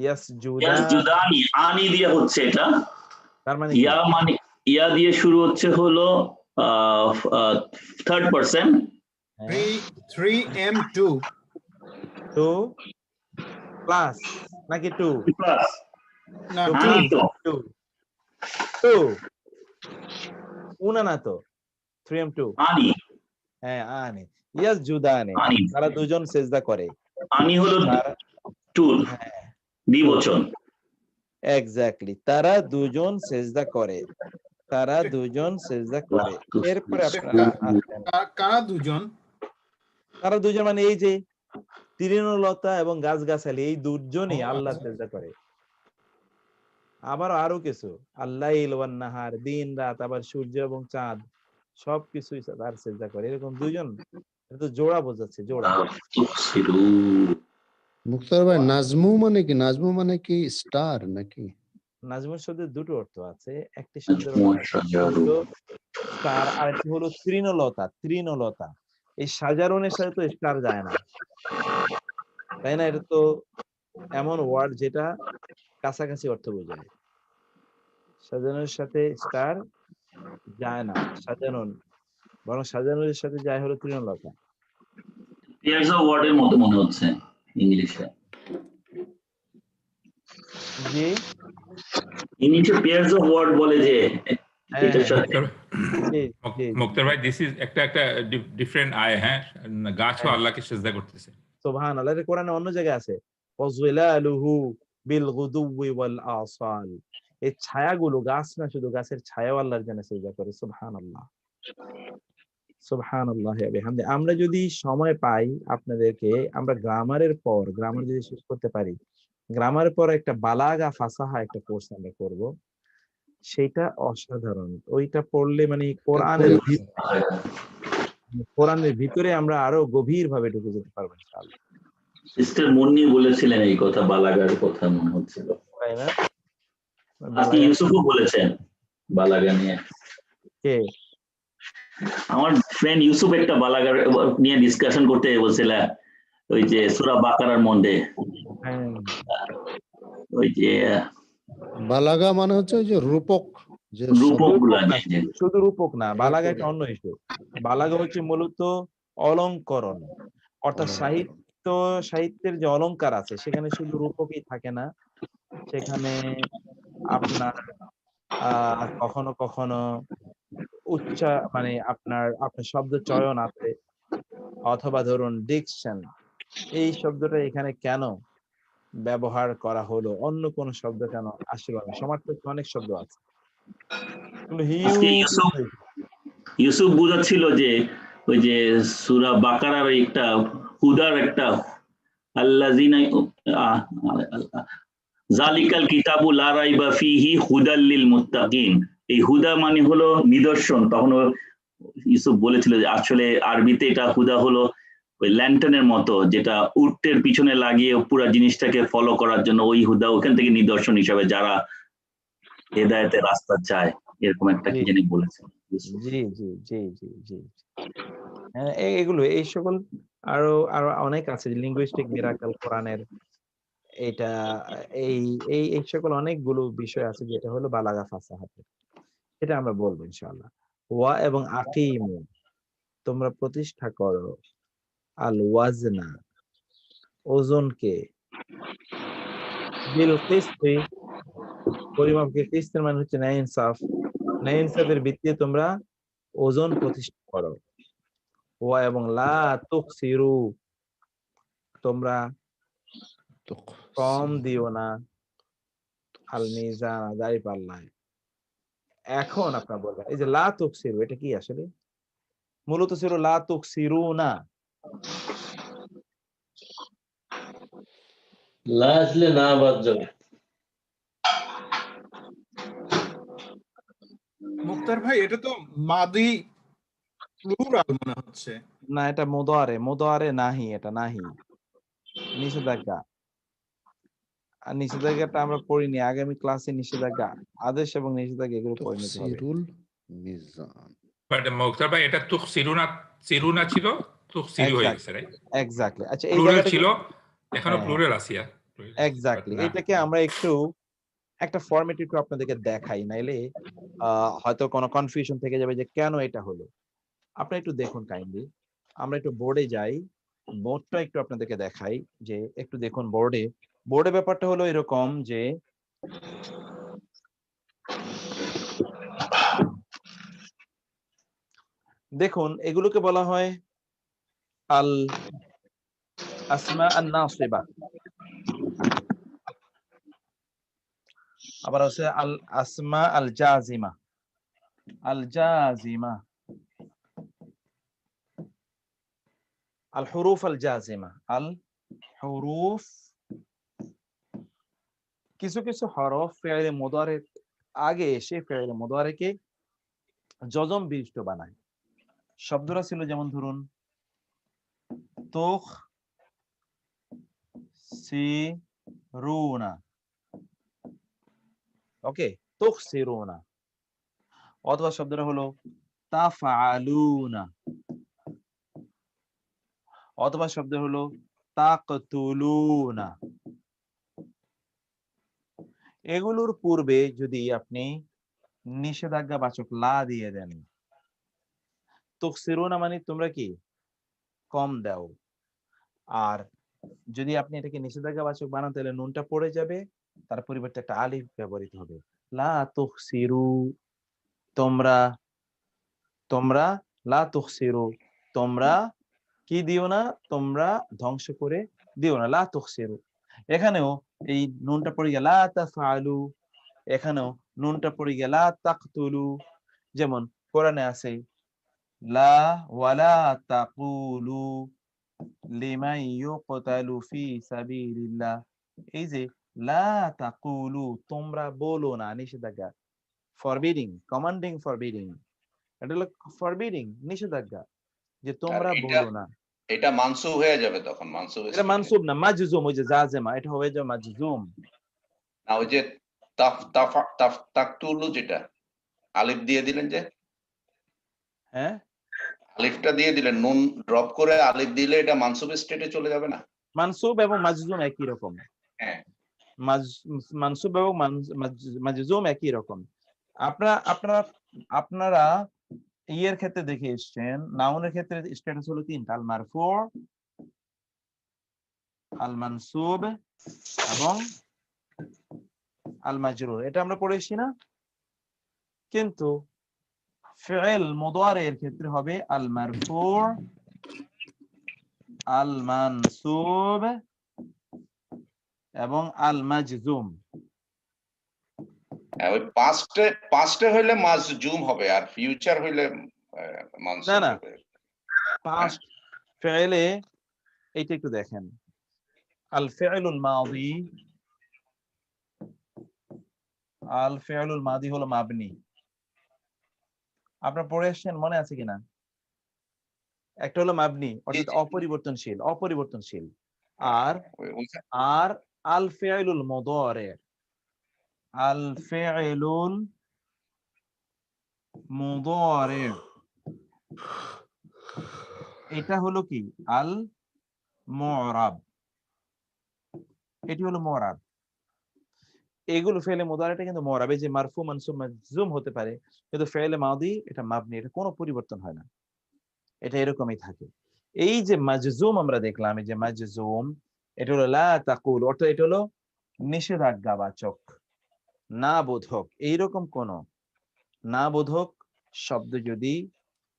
A: ইয়াসজুদান
E: ইয়াসজুদানি আনি দিয়ে হচ্ছে এটা,
A: তার মানে
E: ইয়া মানে ইয়া দিয়ে শুরু হচ্ছে হলো থার্ড পারসন।
F: 3M2
A: 2 প্লাস নাকি 2
E: প্লাস
F: না
E: আনি তো
A: 2 una না তো 3M2
E: আনি,
A: হ্যাঁ আনে ইয়াসজুদানে,
E: আনি
A: তারা দুজন সেজদা করে।
E: আনি হলো টু দ্বিবচন।
A: এক্স্যাক্টলি, তারা দুজন সেজদা করে, তারা দুজন সেজদা করে। এরপরে আপনারা আসেন,
F: কারা দুজন?
A: তারা দুজন মানে এই যে তৃণলতা এবং গাছগাছালি, এই দুজনই আল্লাহ সেজদা করে। আবার আরো কিছু, আল্লাইল ওয়ান নাহার, দিন রাত, আবার সূর্য এবং চাঁদ সবকিছুই তার সেজদা করে। এরকম দুজন, এটা তো জোড়া বোঝাচ্ছে, জোড়া।
K: মুক্তার ভাই নাজমু মানে কি? নাজমু মানে কি স্টার নাকি?
A: নাজমুল শব্দের দুটো অর্থ আছে, একটি শব্দের হলো স্টার, আর একটি হলো তৃণলতা। তৃণলতা, এই সাজারনের সাথে তো স্টার যায় না, তাই না? এটা তো এমন ওয়ার্ড যেটা কাছাকাছি অর্থ বোঝায়। সাজানোর সাথে স্টার যায় না, সাজানোর, বরং সাজানোর সাথে যায় হলো তৃণলতা।
E: পেয়ার্স অফ ওয়ার্ডের মতো মনে হচ্ছে ইংলিশে।
A: জি
E: ইংলিশে পেয়ার্স অফ ওয়ার্ড বলে যে এটার সাথে।
B: মুক্তার ভাই, দিস ইজ একটা ডিফারেন্ট আয়। হ্যাঁ, গাছও আল্লাহকে সিজদা করতেছে।
A: সুবহানাল্লাহ, এটা কোরআনে অন্য জায়গায় আছে, ওয়াযিলালুহু বিল গুদুওয়ি ওয়াল আসাল। এই ছায়াগুলো, গাছ না শুধু, গাছের ছায়াও আল্লাহর জন্য সিজদা করে। সুবহানাল্লাহ সুবহানাল্লাহি ওয়া বিহামদি। আমরা যদি সময় পাই আপনাদেরকে, আমরা গ্রামারের পর, গ্রামার যদি শেষ করতে পারি, গ্রামারের পর একটা বালাগা ফাসাহা একটা কোর্স আমরা করব, সেটা অসাধারণ। ওইটা পড়লে মানে কোরআনের ভিতরে আমরা আরো গভীর ভাবে ঢুকে যেতে পারবো ইনশাআল্লাহ।
E: সিস্টার মুন্নি বলেছিলেন এই কথা, বালাগার কথা মনে হচ্ছিল,
A: তাই না?
E: আপনি ইউসুফও বলেছেন বালাগা নিয়ে।
A: কে?
E: আমার ফ্রেন্ড ইউসুফ একটা বালাগার নিয়ে ডিসকাশন করতে বলছিল, ওই যে সূরা বাকারার মধ্যে
A: হ্যাঁ,
E: ওই যে
K: বালাগা মানে হচ্ছে ওই যে রূপক, যে
E: রূপক
K: শব্দ।
E: গুলা
A: রূপক না, শুধু রূপক না, বালাগা একটা অন্য ইস্যু। বালাগা হচ্ছে মূলত অলংকরণ, অর্থাৎ সাহিত্যের যে অলংকার আছে সেখানে শুধু রূপকই থাকে না, সেখানে আপনার কখনো কখনো মানে আপনার শব্দ চয়ন আছে, অথবা ধরুন ডিকশন, এই শব্দটা এখানে কেন ব্যবহার করা হলো, অন্য কোন শব্দ কেন আসলো না, সমার্থক অনেক শব্দ আছে।
E: আজকে ইউসুফ বুঝাচ্ছিল যে ওই যে সূরা বাকারার একটা হুদার একটা আল্লাযিনা জালিকাল কিতাবু লা রাইবা ফিহি হুদাল লিল মুত্তাকিন, এই হুদা মানে হলো নিদর্শন। তখন ইউসুফ বলেছিল যে আসলে আরবিতে এটা হুদা হলো ওই ল্যান্টার্নের মতো, যেটা উটের পিছনে লাগিয়ে পুরো জিনিসটাকে ফলো করার জন্য, ওই হুদা ওখান থেকে নিদর্শন হিসাবে যারা হেদায়েতের রাস্তা চায়, এরকম একটা কি জানি বলেছেন।
A: জি জি জি জি জি হ্যাঁ, এগুলো এই সকল আরো আরো অনেক আছে, লিঙ্গুইস্টিক মিরাকল কোরআনের, এটা এই এই এই সকল অনেকগুলো বিষয় আছে যেটা হলো বালাগা ফাসাহাতের, এটা আমরা বলবো ইনশাআল্লাহ। ওয়া এবং আকিমু, তোমরা প্রতিষ্ঠা করো, আল ওয়াজনা, ওজনকে, বিল কিসতি, পরিমাপকে, কিসতের মানে হচ্ছে ন্যায় ইনসাফ, ন্যায় ইনসাফের ভিত্তিতে তোমরা ওজন প্রতিষ্ঠা করো। ওয়া এবং লা তুকসিরু, তোমরা কম দিও না, আল মিজান, দাঁড়ি পাল্লায়। এখন আপনারা বলবেন এই যে লা তুকসিরু, এটা কি আসলে? মূলত ছিল লা তুকসিরুনা।
L: লা আসলে না বাদ যাবে।
F: মুক্তার ভাই এটা তো মাদি প্লুরাল মনে হচ্ছে।
A: না, এটা মুদারে নাহি, এটা নাহি, নিষেধাজ্ঞা। আর নিষেধাজ্ঞাটা আমরা পড়িনি, আগামী ক্লাসে নিষেধাজ্ঞা, আদেশ এবং নিষেধাজ্ঞা এগুলো পরিণত হবে।
K: তাফসীরুল মিজান।
B: বাট মুক্তার ভাই এটা সিরুনা ছিল, সিরু হয়ে গেছে, রাইট?
A: এক্স্যাক্টলি। আচ্ছা, এই
B: প্লুরাল
A: জায়গাটা
B: ছিল, এখনো
A: হ্যাঁ,
B: প্লুরাল আছে।
A: এক্স্যাক্টলি। এটাকে আমরা একটু একটা ফরম্যাট একটু আপনাদেরকে দেখাই, নাইলে হয়তো কোনো কনফিউশন থেকে যাবে যে কেন এটা হলো। আপনি একটু দেখুন কাইন্ডলি, আমরা একটু বোর্ডে যাই, বোর্ডটা একটু আপনাদেরকে দেখাই, যে একটু দেখুন বোর্ডে ব্যাপারটা হলো এরকম যে দেখুন, এগুলোকে বলা হয় আল আসমা আন নাসিবা, আবার আছে আল আসমা আল জাজিমা, আল হুরুফ আল জাজিমা, আল হুরুফ, কিছু কিছু হরফ ফেলে মুদারে আগে এসে ফেলে মুদারেকে জজম বিশিষ্ট বানায়। শব্দরা ছিল যেমন ধরুন তুখ সিরুনা, ওকে, তুখ সিরুনা। অথবা শব্দটা হলো তাফআলুনা, অথবা শব্দ হলো তাকতুলুনা। এগুলোর পূর্বে যদি আপনি নিষেধাজ্ঞা বাচক লা দিয়ে দেন, তুকসিরুনা মানে তোমরা কি কম দাও, আর যদি আপনি এটাকে নিষেধাজ্ঞা বাচক বানান তাহলে নুনটা পড়ে যাবে, তার পরিবর্তে একটা আলিফ ব্যবহৃত হবে। লা তুকসিরু, তোমরা লা তুকসিরু, তোমরা কি দিও না, তোমরা ধ্বংস করে দিও না, লা তুকসিরু। এখানেও এই নুনটা পড়ে গেল লা তাফআলু, এখানেও নুনটা পড়ে গেল লা তাকতুলু। যেমন কোরআনে আছে লা ওয়ালা তাকুলু লিমান ইউকতালু ফি সাবিলিল্লাহ, এই যে লা তাকুলু, তোমরা বলো না, নিষেধাজ্ঞা, ফরবিডিং, কমান্ডিং, ফরবিডিং, এটা হলো ফরবিডিং, নিষেধাজ্ঞা, যে তোমরা বলো না।
D: এটা মানসুব হয়ে যাবে তখন, মানসুব
A: এটা মানসুব না, মাজজুম, ওই যে জাজেমা, এটা হয়ে যাবে মাজজুম।
D: না, ওই যে তাকতুলু যেটা আলিফ দিয়ে দিলেন যে,
A: হ্যাঁ,
D: আলিফটা দিয়ে দিলেন, নুন ড্রপ করে আলিফ দিলে এটা মানসুব স্টেটে চলে যাবে না?
A: মানসুব এবং মাজজুম একই রকম।
D: হ্যাঁ,
A: মানসুব এবং মাজজুম একই রকম। আপনারা ইয়ের ক্ষেত্রে দেখে এসছেন, নাউনের ক্ষেত্রে স্ট্যাটাস হলো তিনটা, আল মারফু, আল মানসুব এবং আল মাজরুর। এটা আমরা পড়ে এসেছি না? কিন্তু ফিল মুদারির ক্ষেত্রে হবে আল মারফু, আল মানসুব এবং আল মাজজুম।
D: ওই পাস্টে হইলে মাজজুম হবে, আর ফিউচার হইলে মানসুব
A: না,
D: হবে।
A: পাস্ট ফিলে এইটা একটু দেখেন, আল ফিলুল মাদি, আল ফিলুল মাদি হলো মাবনি। আপনারা পড়ে এসেছেন, মনে আছে কিনা? একটা হলো মাবনি অর্থাৎ অপরিবর্তনশীল, আর আল ফিলুল মুদারি, আল ফিলুল মুদারি এটা হলো কি? আল মুরাব। এটি হলো মুরাব। এগুলো ফেলে মুদারিটা কিন্তু মুরাব, এই যে মারফু মানসুব মাজজুম হতে পারে, কিন্তু ফেলে মাদি এটা মাবনি, এটা কোনো পরিবর্তন হয় না, এটা এরকমই থাকে। এই যে মাজজুম আমরা দেখলাম, এই যে মাজজুম, এটা হলো লা তাকুল, অর্থাৎ এটা হলো নিষেধাজ্ঞাবাচক, না বোধক। এইরকম কোন না বোধক শব্দ যদি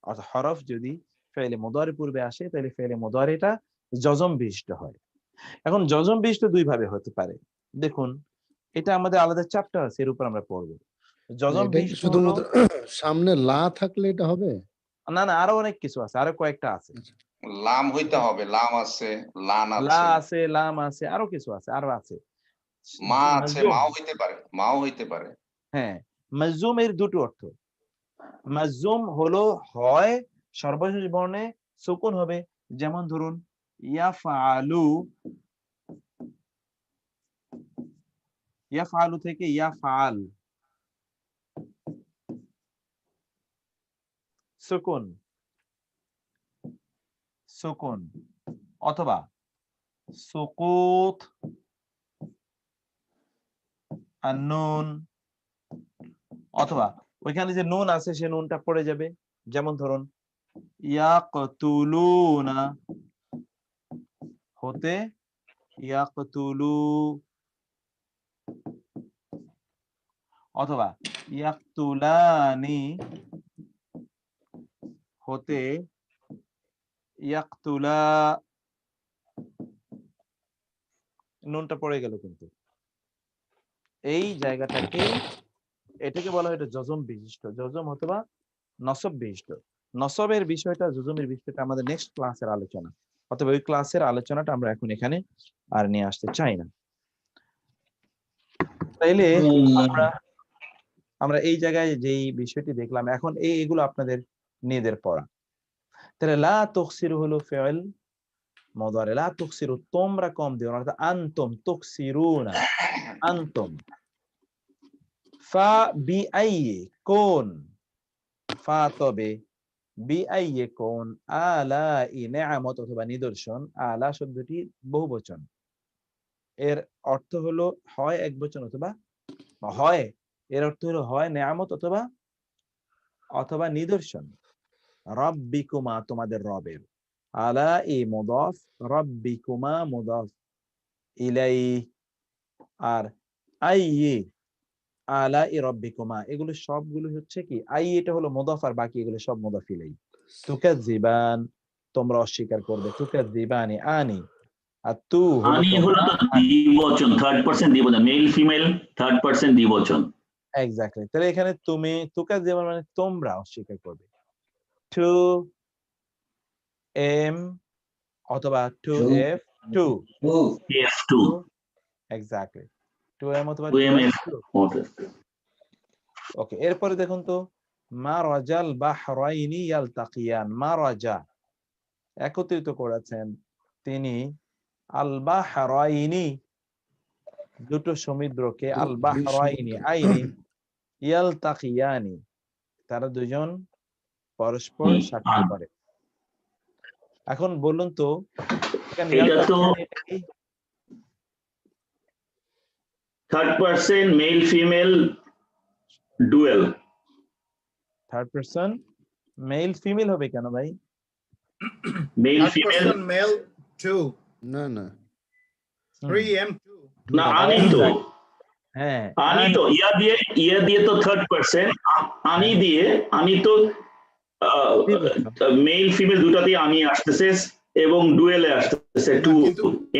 A: অর্থাৎ হরফ যদি ফেলে মুদারি পূর্বে আসে, তাহলে ফেলে মুদারিটা জজম বিশিষ্ট হয়। এখন জজম বিশিষ্ট দুই ভাবে হতে পারে। দেখুন, এটা আমাদের আলাদা চ্যাপ্টার আছে, এর উপর আমরা পড়বো। জজম বিশিষ্ট
K: শুধুমাত্র সামনে লা থাকলে এটা হবে
A: না, আরো অনেক কিছু আছে, আরো কয়েকটা আছে।
D: লাম হইতে হবে, লাম আছে, লান
A: লা
D: আছে,
A: আছে, লাম আছে, আরো কিছু আছে, আরো আছে।
D: মা আছে, মাও হইতে পারে।
A: হ্যাঁ, মাজজুমের দুটো অর্থ। মাজজুম হলো হয় সর্বশেষ বর্ণে সুকুন হবে, যেমন ধরুন ইয়াফআলু, ইয়াফআলু থেকে ইয়াফআল, সুকুন, অথবা সুকুত আর নুন, অথবা ওইখানে যে নুন আছে সে নুনটা পড়ে যাবে, যেমন ধরুন ইয়াকতুলুনা হতে ইয়াকতুলু, অথবা ইয়াকতুলানি হতে ইয়াকতুলা, নুনটা পড়ে গেল, কিন্তু এই জায়গাটাকে এটাকে বলা হয় এটা জজম বিশিষ্ট, জজম অথবা নসব বিশিষ্ট। নসবের বিষয়টা, জজমের বিষয়টা আমাদের নেক্সট ক্লাসের আলোচনা, অথবা ওই ক্লাসের আলোচনাটা আমরা এখন এখানে আর নিয়ে আসতে চাই না। তাইলে আমরা এই জায়গায় যেই বিষয়টি দেখলাম, এখন এইগুলো আপনাদের নিজেদের পড়া। তাহলে লা তুকসিরু হলো ফিল মুদারি, লা তুকসিরু তোমরা কম দিও না, অর্থাৎ আনতুম তুকসিরুনা, আনতুম। ফা বিআইয়ি কোন, ফা তবে, বিআইয়ি কোন, আলাই নিআমত অথবা নিদর্শন। আলা শব্দটি বহুবচন, এর অর্থ হলো হয় একবচন অথবা হয়, এর অর্থ হলো হয় নিয়ামত অথবা নিদর্শন। রব্বিকুমা তোমাদের রবের, আলা ই মুদাফ, রব্বিকুমা মুদাফ ইলাই, আর আইয়ি আলা ই রব্বিকুমা, এগুলো সবগুলো হচ্ছে কি আই, এটা হলো মুদাফ, আর বাকি এগুলো সব মুদাফ ইলাই। তুকাজ্জিবান তোমরা অস্বীকার করবে, তুকাজ্জিবানি আনি, আর তু
E: আনি হলো তো দ্বিবচন, থার্ড পারসন দ্বিবচন, মেল ফিমেল থার্ড পারসন দ্বিবচন।
A: এক্স্যাক্টলি। তাহলে এখানে তুমি তুকাজ্জিবান মানে তোমরা অস্বীকার করবে, টু এম অথবা two F two
E: F2
A: exactly, two M অথবা
E: 2MF।
A: ওকে, এরপরে দেখুন তো, মারাজাল বাহরাইনি ইয়ালতাকিয়ান, মারাজা একত্রিত করেছেন তিনি, আল বাহরাইনি দুটো সমুদ্রকে, আল বাহরাইনি আইনি, ইয়ালতাকিয়ানি তারা দুজন পরস্পর সাক্ষাৎ করে। এখন বলুন তো এখানে
E: এটা তো
A: এটা কি?
E: Third person male female dual.
A: Third person male female হবে কেন ভাই?
E: Male
F: Third
E: female
F: person male 2,
K: না না
F: 3M2.
E: না আনি তো
A: হ্যাঁ
E: আনি তো ইয়া দিয়ে তো থার্ড পার্সন আনি দিয়ে আনি তো মেল ফিমেল দুটাতেই আনি আসতেছে এবং ডুয়েলে আসতেছে টু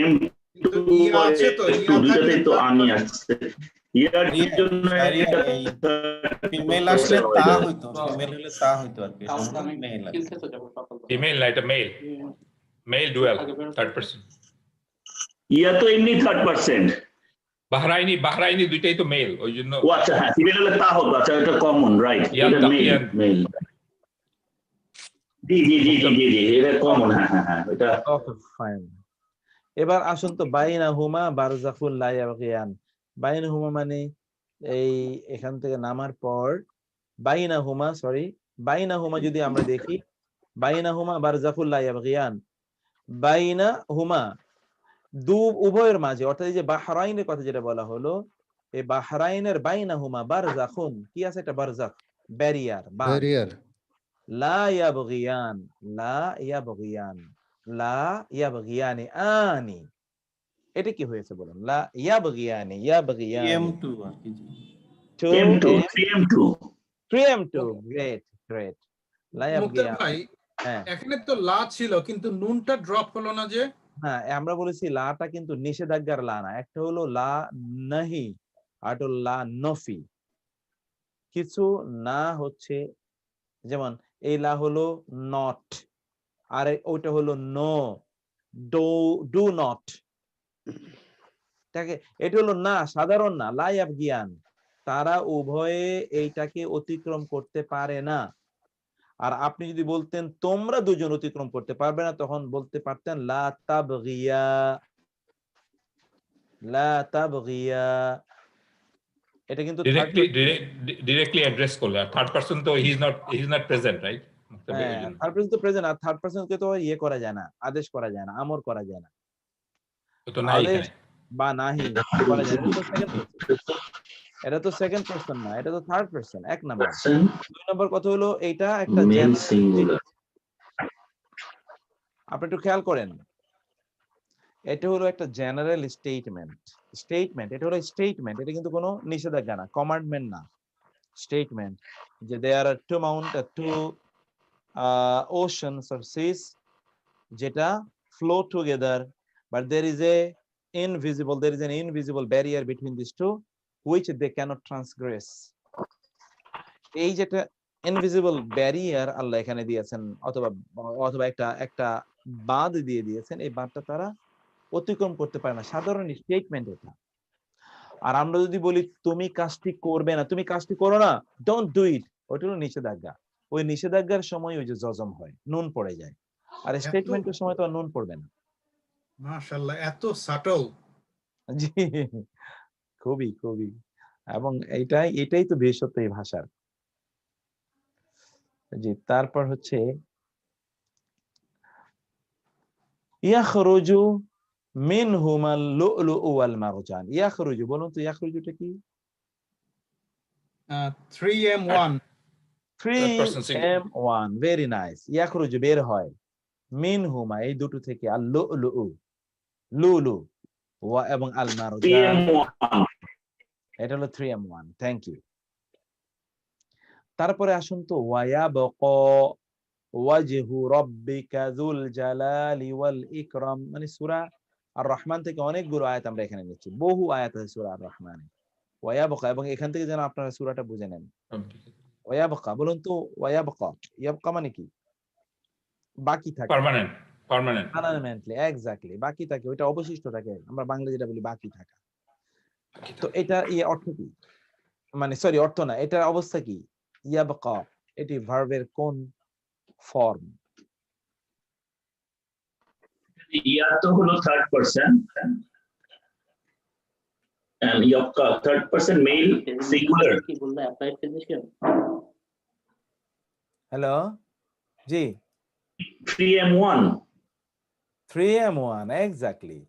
E: এম
F: কিন্তু ইয়া আছে তো, ইয়া
E: দুটাতেই তো
F: থাকলে
E: আনি আসছে ইয়ার জন্য
J: ফিমেল আসলে তা হইতো, ফিমেল হলে তা হইতো আর কি, মেল
B: ফিমেল না, এটা male, male dual third person.
E: ইয়া তো এমনি থার্ড পার্সন,
B: বাহরাইনি দুইটাই তো মেল, ওই জন্য।
E: ও আচ্ছা হ্যাঁ, ফিমেল হলে তা হতো, আচ্ছা এটা কমন, রাইট, এটা মেল মেল, জি জি জি জি জি জি এটা কমন, হ্যাঁ হ্যাঁ হ্যাঁ এটা
A: ওকে ফাইন। এবার আসুন তো বাইনাহুমা বারজাখুল লা ইয়াবগিয়ান। বাইনাহুমা মানে এই এখান থেকে নামার পর বাইনাহুমা যদি আমরা দেখি বাইনাহুমা বারজাখুল লা ইয়াবগিয়ান, বাইনাহুমা উভয়ের মাঝে, অর্থাৎ এই যে বাহরাইনের কথা যেটা বলা হলো, এই বাহরাইনের বাইনাহুমা বারজাখুন কি আছে, একটা বারজাখ, ব্যারিয়ার,
K: ব্যারিয়ার
A: লা ইয়াবগিয়ান, লা ইয়াবগিয়ান, লা ইয়াবগিয়ানি আনি, এটা কি হয়েছে বলুন? লা ইয়াবগিয়ানি, ইয়াবগিয়ানি
J: M2 আর কি,
E: M2 3M2
A: 3M2 great great. লা
F: মুক্তার
A: ইয়াবগিয়ান,
F: ভাই
A: হ্যাঁ
F: এখানে তো লা ছিল কিন্তু নুনটা ড্রপ হলো না যে?
A: হ্যাঁ আমরা বলেছি লাটা কিন্তু নিষেধাজ্ঞার লা না, একটা হলো লা নাহি আর হলো লা নফি। কিছু না হচ্ছে, যেমন এই লা হলো নট, আর ওইটা হলো নো, ডু নট, এটা হলো না, সাধারণ না, লা ইয়াবগিয়ান, তারা উভয়ে এইটাকে অতিক্রম করতে পারে না। আর আপনি যদি বলতেন তোমরা দুজন অতিক্রম করতে পারবে না, তখন বলতে পারতেন লা তাবগিয়া, লা তাবগিয়া। এটা কিন্তু
B: ডিরেক্টলি অ্যাড্রেস করলে, আর থার্ড পারসন তো he is not present, right?
A: Third person তো প্রেজেন্ট, আর থার্ড পারসনকে তো ইয়ে করা যায় না, আদেশ করা যায় না, আমর করা যায় না,
B: তো নাই
A: আদেশ
B: এখানে
A: বা নাহি করা যায় না। এটা তো সেকেন্ড পারসন না, এটা তো থার্ড পারসন, এক নাম্বার। দুই নাম্বার কথা হলো এইটা একটা
E: মেল সিঙ্গুলার,
A: আপনি একটু খেয়াল করেন, এটা হলো একটা জেনারেল স্টেটমেন্ট, এটা হলো স্টেটমেন্ট, এটা কিন্তু কোনো নিষেধাজ্ঞা না, কমান্ডমেন্ট না, স্টেটমেন্ট যে দেয়ার আর টু oceans or seas যেটা flow together, but there is an invisible barrier between these two which they cannot transgress. এই যেটা ইনভিজিবল ব্যারিয়ার আল্লাহ এখানে দিয়েছেন, অথবা একটা বাঁধ দিয়ে দিয়েছেন, এই বাঁধটা তারা অতিক্রম করতে পারে না, সাধারণ স্টেটমেন্ট এটা। আর আমরা যদি বলি তুমি কাজটি করবে না, তুমি কাজটি করো না, ডোন্ট ডু ইট, ওইটা হলো নিষেধাজ্ঞা। ওই নিষেধাজ্ঞার সময় ওই যে জজম হয়, নুন পড়ে যায়, আর স্টেটমেন্টের সময় তো আর নুন পড়বে না।
F: মাশাআল্লাহ, এত সাটল।
A: জি খুবই খুবই, এবং এটাই তো বিশেষত্ব এই ভাষার। জি তারপর হচ্ছে ইয়াখরুজু মিনহুমাল লুলু ওয়াল মারজান। ইয়াখরুজু, বলুন তো ইয়াখরুজুটা কি?
F: 3M1
A: 3M1, very nice. ইয়াখরুজু বের হয়, মিনহুমা এই দুটো থেকে, আল লুলু ওয়া এবং আল মারজান, এটা হলো 3M1, থ্যাংক ইউ। তারপরে আসুন তো ওয়ায়াবকা ওয়াজহু রাব্বিকা যুল জালালি ওয়াল ইকরাম, মানে সূরা আর রহমান থেকে অনেকগুলো আয়াত আমরা এখানে নিচ্ছি, বহু আয়াত আছে সূরা আর রহমানে। ওয়ায়াবকা, এবং এখান থেকে যেন আপনারা সূরাটা বুঝে নেন। ওয়ায়াবকা, বলুন তো ওয়ায়াবকা, ইয়াবকা মানে কি? বাকি থাকে, পার্মানেন্টলি, এক্স্যাক্টলি, বাকি থাকে, ওইটা অবশিষ্ট থাকে, আমরা বাংলা যেটা বলি বাকি থাকা। তো এটা অর্থ কি, মানে সরি অর্থ না, এটার অবস্থা কি? ইয়াবকা এটি ভার্বের কোন ফর্ম?
E: ইয়া তো হলো third person, and yabqa third person male singular.
I: কি বললে অ্যাপ্লাইড ফিজিশিয়ান?
A: হ্যালো জি
E: 3M1
A: 3M1 এক্স্যাক্টলি।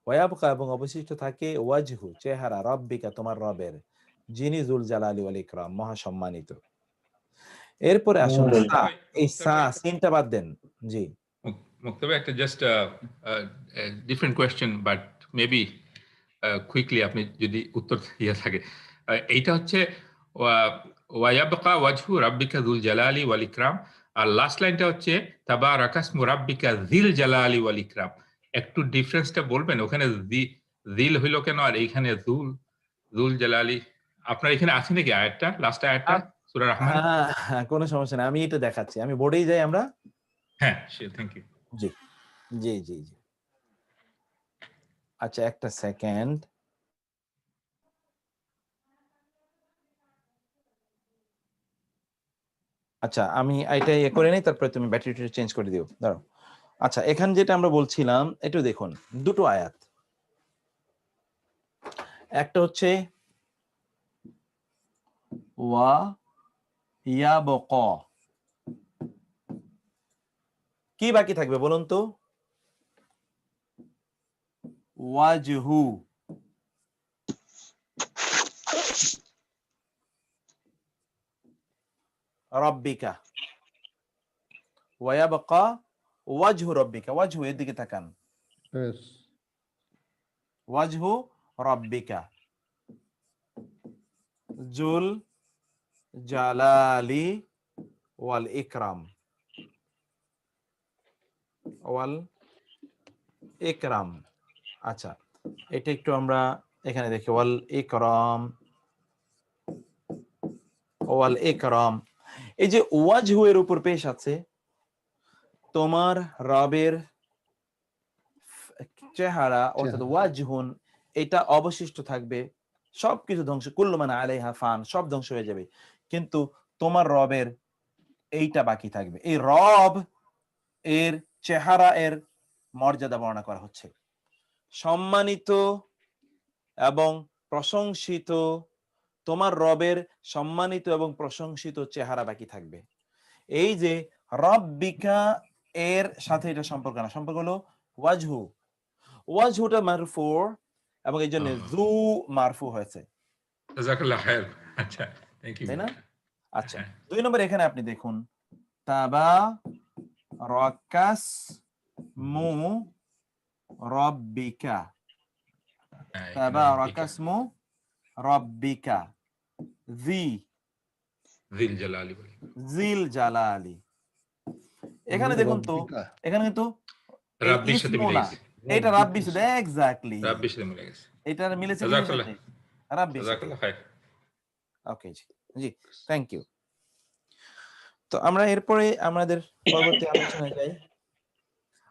A: ওয়ায়াবকা এবং অবশিষ্ট থাকে ওয়াজহু চেহারা রব্বিকা তোমার রবের, যিনি যুল জালালি ওয়াল ইকরাম মহা সম্মানিত। এরপরে আসুন সা, এই সা সিনটা বাদ দেন। জি
B: মুক্তাবে একটা just different question but maybe quickly আপনি যদি উত্তর ইয়ে থাকে। এইটা হচ্ছে ওয়ায়াবকা ওয়াজহু রাব্বিকা যুল জালালি ওয়াল ইকরাম, আর লাস্ট লাইনটা হচ্ছে তাবারাকাসমু রাব্বিকা যিল জালালি ওয়াল ইকরাম। একটু ডিফারেন্সটা বলবেন, ওখানে যিল হইলো কেন আর এইখানে যুল জালালি? আপনার এখানে আছে নাকি আয়াতটা, লাস্ট আয়াতটা সূরা রহমান?
A: হ্যাঁ কোনো সমস্যা নেই, আমি এটা দেখাচ্ছি। আমি বোর্ডেই যাই আমরা।
B: হ্যাঁ থ্যাংক ইউ।
A: জি জি জি জি আচ্ছা একটা সেকেন্ড। আচ্ছা আমি এটা ইয়ে করে নিই, তারপরে তুমি ব্যাটারিটা চেঞ্জ করে দিও, দাঁড়াও। আচ্ছা এখানে যেটা আমরা বলছিলাম একটু দেখুন, দুটো আয়াত। একটা হচ্ছে ওয়া ইয়াবকা, কি বাকি থাকবে বলুন তো? ওয়াজহু, রব্বিকা, ওয়ায়াবকা ওয়াজহু রব্বিকা। ওয়াজহু এর দিকে তাকান,
K: Yes.
A: ওয়াজহু রব্বিকা জুল জালালি ওয়াল ইকরাম, ওয়াল ইকরাম। আচ্ছা এটা একটু আমরা এখানে দেখি, ওয়াল ইকরাম, ওয়াল ইকরাম। এই যে ওয়াজহু এর উপর পেশ আছে, তোমার রবের চেহারা অর্থাৎ ওয়াজহুন, এটা অবশিষ্ট থাকবে, সবকিছু ধ্বংস, কুল্লু মান আলাইহা ফান, সব ধ্বংস হয়ে যাবে, কিন্তু তোমার রবের এইটা বাকি থাকবে। এই রব এর চেহারা এর মর্যাদা বর্ণনা করা হচ্ছে, সম্মানিত এবং প্রশংসিত, তোমার রবের সম্মানিত এবং প্রশংসিত চেহারা বাকি থাকবে। এই যে রব্বিকা এর সাথে এটা সম্পর্ক না, সম্পর্ক হলো ওয়াজহু। ওয়াজহুটা মারফু এবং এই জন্য যু মারফু হয়েছে।
B: জাযাকাল্লাহ খায়র। আচ্ছা থ্যাংক ইউ।
A: তাই না? আচ্ছা 2 নম্বর এখানে আপনি দেখুন, তাবা রাকাস মু রব্বিকা, তাবা রাকাসমু রব্বিকা
B: যিল জালালি বলি,
A: জিল জালালি। এখানে দেখুন তো, এখানে কিন্তু
B: রাব্বির সাথে মিলে গেছে,
A: এটা রাব্বির সাথে এক্স্যাক্টলি,
B: রাব্বির সাথে মিলে গেছে,
A: এটা মিলেছে
B: জাযাকাল্লাহ,
A: রাব্বির সাথে।
B: জাযাকাল্লাহ খায়র।
A: ওকে জি জি থ্যাংক ইউ। তো আমরা এরপরে আমাদের পরবর্তী আলোচনায় যাই।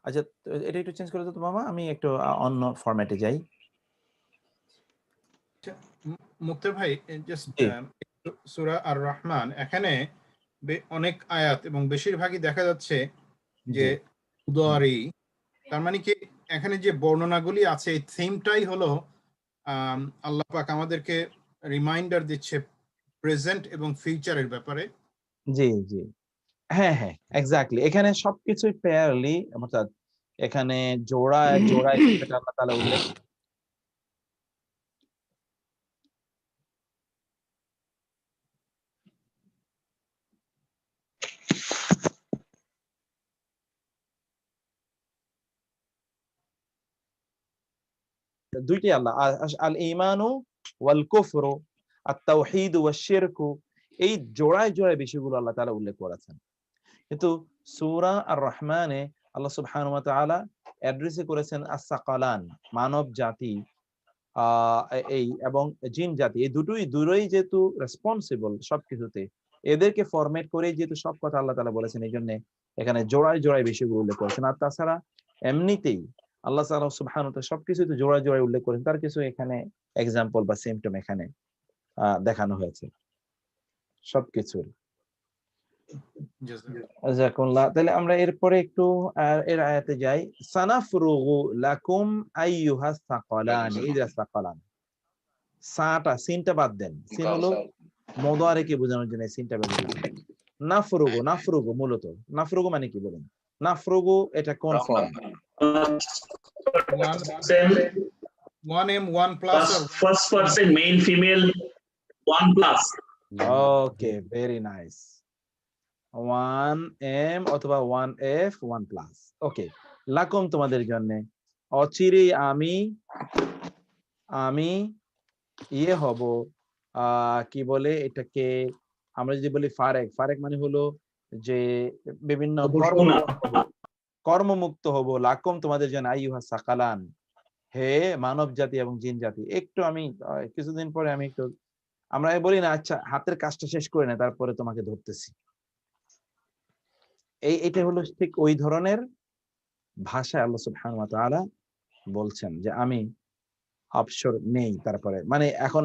A: আচ্ছা এটা একটু চেঞ্জ করে দাও তো মামা, আমি একটু অন্য ফরম্যাটে যাই।
F: মুক্তার ভাই জাস্ট সূরা আর রহমান, এখানে অনেক আয়াত এবং বেশিরভাগই দেখা যাচ্ছে যে উদারি, তার মানে কি এখানে যে বর্ণনাগুলি আছে এই থিমটাই হলো আল্লাহ পাক আমাদেরকে রিমাইন্ডার দিচ্ছে প্রেজেন্ট এবং ফিউচারের ব্যাপারে।
A: জি জি হ্যাঁ হ্যাঁ এক্স্যাক্টলি, এখানে সবকিছুই পেয়ারলি, অর্থাৎ এখানে জোড়ায় জোড়ায় আল্লাহ তাআলা উল্লেখ। দুইটি আল্লাহ, আল ঈমানু ওয়াল কুফরু, আত তাওহীদ ওয়াশ শিরকু, এই জোড়ায় জোড়ায় বিষয়গুলো আল্লাহ তাআলা উল্লেখ করেছেন। কিন্তু সূরা আর রহমানে আল্লাহ সুবহানাহু ওয়া তাআলা অ্যাড্রেস করেছেন as-সাকালান, মানব জাতি এই এবং জিন জাতি, এই দুটোই যেহেতু রেসপন্সিবল সবকিছুতে, এদেরকে ফরম্যাট করে যেহেতু সব কথা আল্লাহ তাআলা বলেছেন, এই জন্য এখানে জোড়ায় জোড়ায় বিষয়গুলো উল্লেখ করেছেন। আর তাছাড়া এমনিতেই আল্লাহ তাআলা সুবহানাহু ওয়া তাআলা সবকিছুতে জোড়ায় জোড়ায় উল্লেখ করেছেন, তার কিছু এখানে এক্সাম্পল বা সিম্পটম এখানে দেখানো হয়েছে সবকিছুর। জাযাকাল্লাহ। তাহলে আমরা এরপরে একটু এর আয়াতে যাই। সানাফরুগু লাকুম আইয়ুহাস সাকালান, ইযা সাকালান, সাটা সিনটা বাদ দেন, সিন হলো মুদারিকে বোঝানোর জন্য সিনটা বাদ দেন। নাফরুগু, নাফরুগু মূলত নাফরুগু মানে কি বলেন? নাফরুগু এটা কোন form?
F: One M, one plus, or
E: First person, male, female, 1 plus.
A: Okay, very nice. 1M অথবা 1F 1 প্লাস। ওকে, লাকুম তোমাদের জন্য। অচিরেই আমি ইয়ে হব, কি বলে এটাকে, আমরা যদি বলি ফারেক মানে হলো যে বিভিন্ন কর্মমুক্ত হব। লাকুম তোমাদের জন্য, আইয়ুহা সাকালান, হে মানব জাতি এবং জিন জাতি। একটু আমি কিছুদিন পরে আমি একটু, আমরা বলি না, আচ্ছা হাতের কাজটা শেষ করে না তারপরে তোমাকে ধরতেছি। এটা হলো ঠিক ওই ধরনের ভাষায় আল্লাহ সুবহানাহু ওয়া তাআলা বলছেন যে আমি অবসর নেই। তারপরে মানে এখন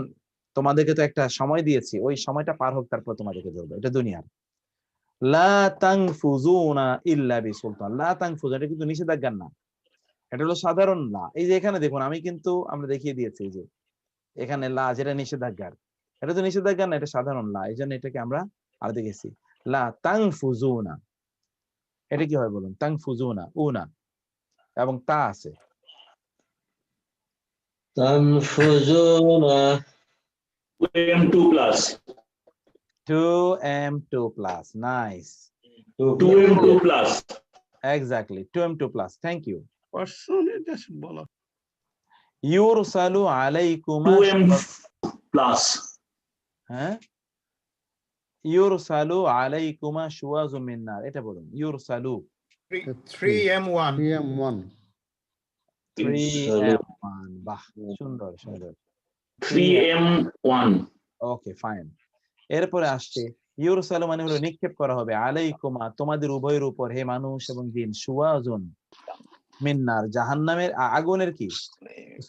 A: তোমাদেরকে তো একটা সময় দিয়েছি, ওই সময়টা পার হোক তারপর তোমাদেরকে ধরবো। এটা দুনিয়ার। লা তানফুজুনা ইল্লা বিসুলতান। লা তানফুজুনা, এটা কিন্তু নিষেধাজ্ঞা না, এটা হলো সাধারণ লা। এই যে এখানে দেখুন, আমি কিন্তু আমরা দেখিয়ে দিয়েছি যে এখানে লা যেটা নিষেধাজ্ঞার, এটা তো নিষেধাজ্ঞা না, এটা সাধারণ লা। এই জন্য এটাকে আমরা আর দেখেছি লা তানফুজুনা। এটা কি হয় বলুন? তানফুজুনা, উনা এবং তা আছে।
L: তানফুজুনা
E: 2M2 plus.
A: 2M2 plus. Nice.
E: 2M2 plus.
A: Exactly. 2M2 plus. Thank you.
C: Percentage বলো।
A: ইউরসালু আলাইকুমা
E: 2M plus.
A: হ্যাঁ, ইউরসালু আলাইকুমা শুওয়াজুম মিন নার। এটা বলুন, ইউরসালু
F: 3M1
A: 3M1। বাহ, সুন্দর সুন্দর।
E: 3M1.
A: ওকে, ফাইন। এরপরে আসছে ইউরসালু মানে হলো নিক্ষেপ করা হবে, আলাইকুমা তোমাদের উভয়ের উপর, হে মানুষ এবং জিন, শুওয়াজুন মিন নার জাহান্নামের আগুনের কি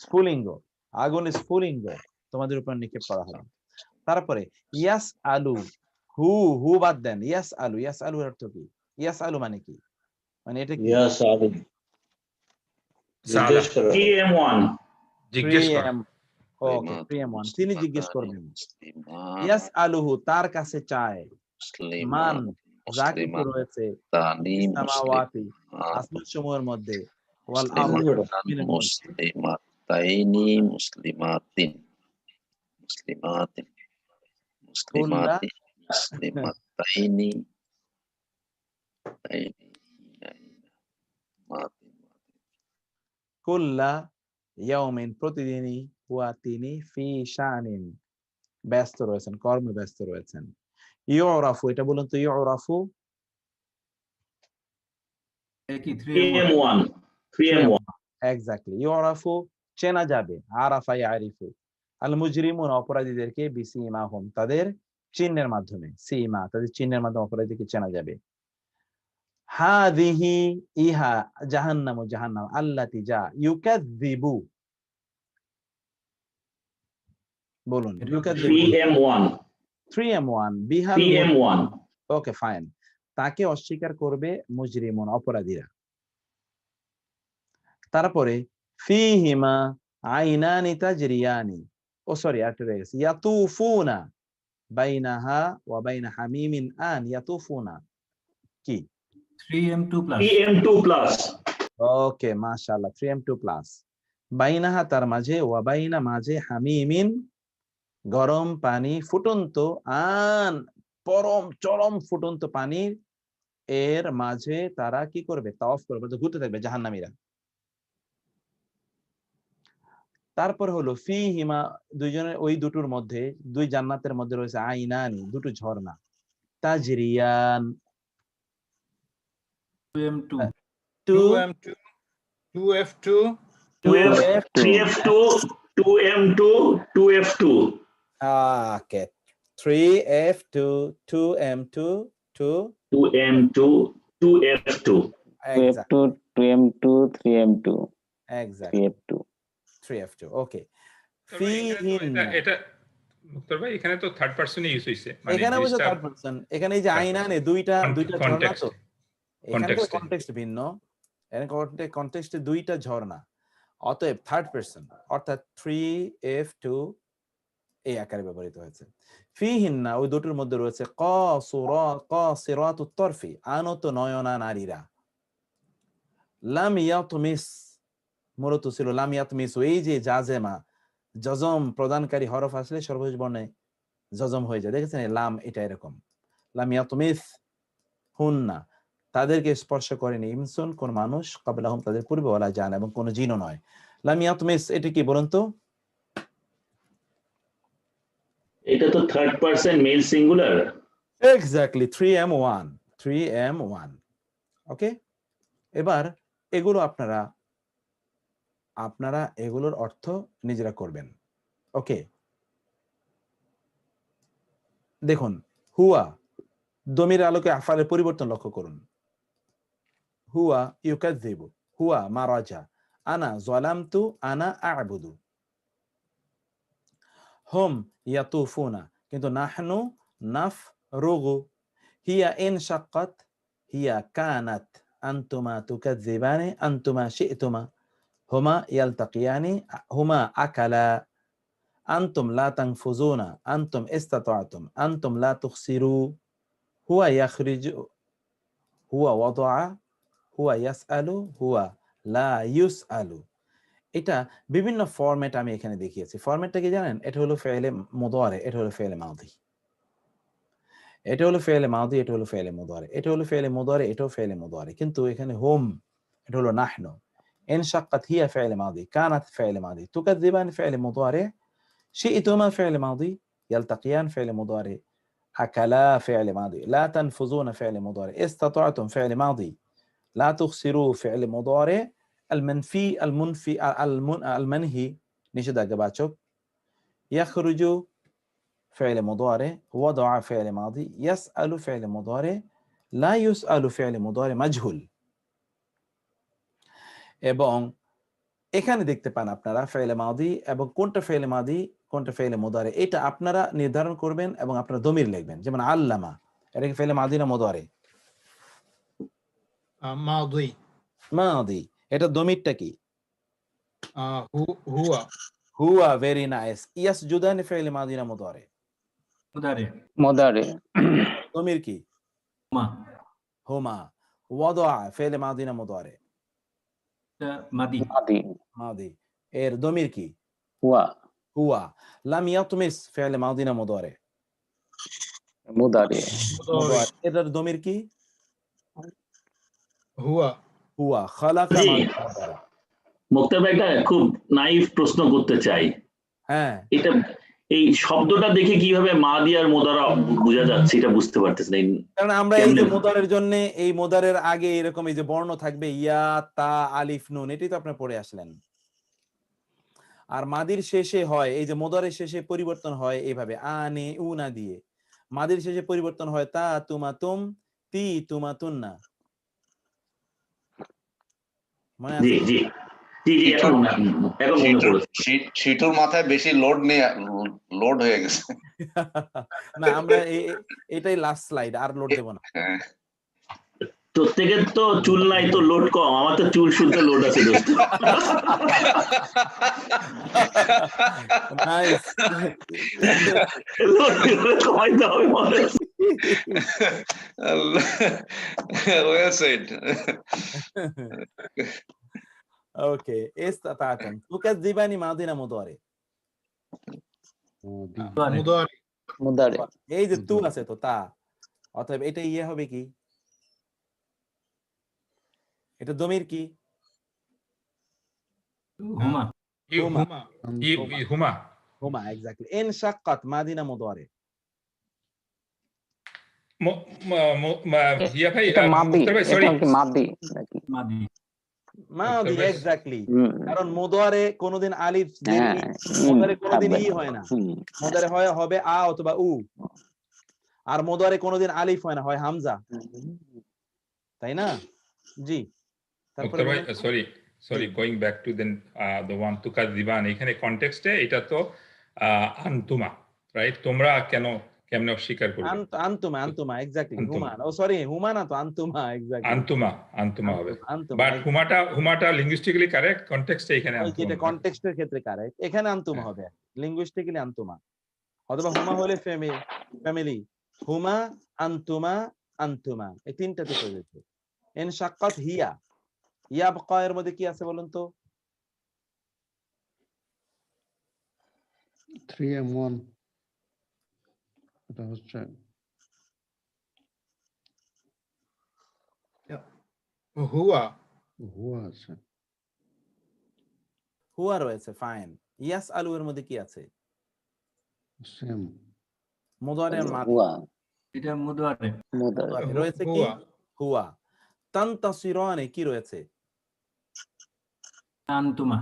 A: স্ফুলিঙ্গ, আগুনের স্ফুলিঙ্গ তোমাদের উপর নিক্ষেপ করা হবে। তারপরে ইয়াস আলু, হু বাদ দেন, ইয়াস আলু এর অর্থ কি? ইয়াস আলু মানে কি? মানে এটা কি?
L: ইয়া সালু জিজ্ঞেস করো।
E: 3M1.
B: জিজ্ঞেস করো।
A: ওকে, 3M1 তিনি জিজ্ঞেস করবেন। ইয়াস আলুহু তার কাছে চায়, মান যা কিছু রয়েছে, সামাওয়াতি আসমান সমূহের মধ্যে, ওয়াল আরদ মিনাল মুসলিমিন
D: মুসলিমাতাইনি মুসলিমাতিন মুসলিমাতিন মুসলিমাতি মুসলিমাতাইনি
A: কুল্লা ইয়াউমিন প্রতিদিনই, হুয়া তিনি, ফি শানিন ব্যস্ত রয়েছেন, কর্মে ব্যস্ত রয়েছেন। ইউরাফু, এটা বলুন তো, ইউরাফু
E: 3M1. 3M1.
A: এক্স্যাক্টলি, ইউরাফু চেনা যাবে, আরাফা ইয়ারিফু, আল মুজরিমুন অপরাধীদেরকে, বিসিমাহুম তাদের চিহ্নের মাধ্যমে, সীমা তাদের চিহ্নের মাধ্যমে অপরাধীকে চেনা যাবে। হাদিহি ইহা, জাহান্নামু জাহান্নাম, আল্লাতি যা, ইউকাযযিবু বলুন, ইউকাযযিবু
E: 3M1.
A: 3M1 বিহাল
E: 3M1.
A: ওকে, ফাইন। তাকে অস্বীকার করবে মুজরিমুন অপরাধীরা। তারপরে ফিহিমা আইনানি তাজরিয়ানি, ও সরি আরেকটা রয়ে গেছে, ইয়াতুফুনা বাইনাহা ওয়া বাইনা হামিমিন আন, ইয়াতুফুনা কি?
M: 3M2 plus.
E: 3M2 plus.
A: ওকে, মাশাআল্লাহ, 3M2 প্লাস। বাইনাহা তার মাঝে, ওয়া বাইনা মাঝে, হামিমিন গরম পানি, ফুটন্ত, আন পরম চরম ফুটন্ত পানির এর মাঝে তারা কি করবে? তাওয়াফ করবে, তো ঘুরতে থাকবে জাহান্নামীরা। তারপর হলো ফিহিমা দুইজনের, ওই দুটোর মধ্যে, দুই জান্নাতের মধ্যে রয়েছে আইনানি দুটো ঝর্ণা, Tajrian
M: 2M2.
F: 2M2 2F2
E: 3F2 2M2 2F2.
A: ওকে, 3F2 2M2
E: 2M2 2F2.
A: Exactly.
N: 2M2 3M2
A: Exactly. 3F2 ওকে।
B: এটা মুক্তার ভাই, এখানে তো থার্ড পারসনে ইউজ হইছে, মানে
A: এখানে অবশ্য থার্ড পারসন, এখানে এই যে আইনানে দুইটা ঝর্ণা, তো এখানে তো কনটেক্সট ভিন্ন, এখানে কনটেক্সটে দুইটা ঝর্ণা, অতএব থার্ড পারসন অর্থাৎ 3F2 এই আকারে ব্যবহৃত হয়েছে। ফিহিন্না ওই দুটোর মধ্যে রয়েছে কাসিরাতুত তরফি আনত নয়না নারীরা, লাম ইয়াতমিস মূলত ছিল লাম ইয়াতমিস, এই যে জাজেমা জজম প্রদানকারী হরফ আসলে সর্বশেষ বর্ণে জজম হয়ে যায়, দেখেছেন লাম এটা এরকম। লাম ইয়াতমিস হুন্না, তাদেরকে স্পর্শ করেনি ইনসুন কোন মানুষ, ক্বাবলাহুম তাদের পূর্বে, ওয়ালা জান এবং কোন জিনও নয়। লাম ইয়াতমিস এটা কি বলুন তো?
E: এটা তো third person male singular.
A: Exactly 3M1 3M1। Okay, এবার এগুলো আপনারা এগুলোর অর্থ নিজেরা করবেন। ওকে, দেখুন হুয়া দমির আলোকে আফালের পরিবর্তন লক্ষ্য করুন। হুয়া ইউকাযযিবু, হুয়া মারাজা, আনা যালামতু, আনা আ'বুদু। হুম ইয়াতুফুনা, কিন্তু নাহনু নাফরুগু। হিয়া ইনশাক্কাত, হিয়া কানাত, আনতুমা তুকাযযিবানি, আনতুমা শি'তুমা। হুমা ইয়ালতাকিয়ানি, হুমা আকালা। আনতুম লা তানফুজুনা, আনতুম ইসতাতা'তুম, আনতুম লা তুখসিরু। হুয়া ইয়াখরিজু, হুয়া ওয়াদা'a, হুয়া ইয়াসআলু, হুয়া লা ইউসআলু। এটা বিভিন্ন ফরম্যাট আমি এখানে দেখিয়েছি। ফরম্যাটটা কি জানেন? এটা হলো ফেলে মুদারে, এটা হলো ফেলে মাদি, এটা হলো ফেলে মাদি, এটা হলো ফেলে মুদারে, এটা হলো ফেলে মুদারে, এটাও ফেলে মুদারে। কিন্তু এখানে হুম এটা হলো নাহনু। ইনশাক্কাত হিয়া ফেলে মাদি, কানাত ফেলে মাদি, তুকাযযিবান ফেলে মুদারে, শি'তুমা ফেলে মাদি, ইয়ালতাকিয়ান ফেলে মুদারে, আকালা ফেলে মাদি, লা তানফুজুনা ফেলে মুদারে, ইসতাতা'তুম ফেলে মাদি, লা তুখসিরু ফেলে মুদারে, المنفي المنفي المنهي নিষেধাজ্ঞাবাচক, يخرج فعل مضارع، وضع فعل ماضي، يسأل فعل مضارع، لا يسأل فعل مضارع مجهول। এবং এখানে দেখতে পান আপনারা ফেলে মাদি এবং কোনটা ফেলে মাদি কোনটা ফেলে মুদারে, এটা আপনারা নির্ধারণ করবেন এবং আপনারা দমির লিখবেন। যেমন আল্লামা, এটা কি ফেলে মাদি না মুদারে?
F: মাদি।
A: মাদি, এটা দমিরটা কি?
F: হুয়া।
A: হুয়া, ভেরি নাইস। ইয়াসজুদান ফেলে মাদি না মুদারে?
N: মুদারে।
A: দমির কি?
M: হুমা।
A: হুমা। ওয়াদা ফেলে মাদি না মুদারে?
M: মাদি।
N: মাদি।
A: মাদি। এর দমির কি?
N: হুয়া।
A: হুয়া। লাম ইয়াতমিস ফেলে মাদি না মুদারে?
N: মুদারে।
A: মুদারে। এটার দমির কি?
F: হুয়া।
A: হুয়া। খালাকা মাদি না মুদারে?
E: মুক্তাব একটা খুব নাইভ প্রশ্ন করতে চাই।
A: হ্যাঁ,
E: এটা এই শব্দটা দেখে কিভাবে মাদি আর মুদারা বোঝা যাচ্ছে এটা বুঝতে পারতেছি না।
A: কারণ আমরা এই যে মুদারের জন্য এই মুদারের আগে এরকম এই যে বর্ণ থাকবে ইয়া, তা, আলিফ, নুন, এটাই তো আপনি পড়ে আসলেন। আর মাদির শেষে হয় এই যে মুদারের শেষে পরিবর্তন হয় এইভাবে আনে উনা দিয়ে। মাদির শেষে পরিবর্তন হয় তা তুমা তুম, তি তুমা তুন্না। মনে আছে?
E: জি জি জি জি, এখন মনে পড়েছে।
D: শিটুর মাথায় বেশি লোড হয়ে গেছে।
A: না, আমরা এটাই লাস্ট স্লাইড, আর লোড দেব না।
E: প্রত্যেকের তো চুল নাই তো লোড কম, আমার তো চুল শুনতে লোড আছে দোস্ত।
A: নাইস।
E: লোড কমাইতে হবে মনে হয়।
D: Well said.
A: ওকে, ইসতাতা'তুম তুকাযযিবানি মাদি না মুদারে?
F: মুদারে।
N: মুদারে।
A: এই যে তু আছে তো তা, অতএব এটা ইয়ে হবে কি? এটা দমির কি?
M: হুমা।
B: হুমা।
A: হুমা, এক্স্যাক্টলি। ইনশাক্কাত মাদি না মুদারে?
B: হিয়া ভাই,
N: এটা মাদি।
B: মুক্তার ভাই, সরি,
N: এটা কি মাদি নাকি?
M: মাদি।
A: মাদি, এক্স্যাক্টলি। কারণ মুদারে কোনদিন আলিফ দিয়ে, মুদারে কোনদিন ই হয় না। মুদারে হবে আ অথবা উ, আর মুদারে কোনদিন আলিফ হয় না, হয় হামজা, তাই না? জি।
B: মুক্তার ভাই, sorry, going back to then the one তুকাযযিবান, এখানে কনটেক্সটে এটা তো আনতুমা, রাইট? তোমরা কেমনে অস্বীকার করবে?
A: আনতুমা, এক্স্যাক্টলি। হুমা, ও সরি, হুমা না তো, আনতুমা, এক্স্যাক্টলি।
B: আনতুমা হবে। বাট হুমাটা লিঙ্গুইস্টিক্যালি কারেক্ট, কনটেক্সটে এখানে আনতুমা।
A: এটা কনটেক্সটের ক্ষেত্রে কারেক্ট, এখানে আনতুমা হবে। লিঙ্গুইস্টিক্যালি আনতুমা, অথবা হুমা হলে ফ্যামিলি, হুমা, আনতুমা, আনতুমা, এই তিনটাতে প্রযোজ্য। ইনশাক্কাত হিয়া, ইয়াবকা এর মধ্যে কি আছে বলুন তো?
K: 3M1 এটা হচ্ছে
F: হুয়া
K: হুয়া আছে।
A: হুয়া রয়েছে, ফাইন। ইয়াস আলু এর মধ্যে কি আছে?
K: সেম
A: মুদারির মাদি
N: হুয়া
M: এটা মুদারে।
N: মুদারি
A: রয়েছে কি? হুয়া। তানতাসিরানে কি রয়েছে?
M: আনতুমা।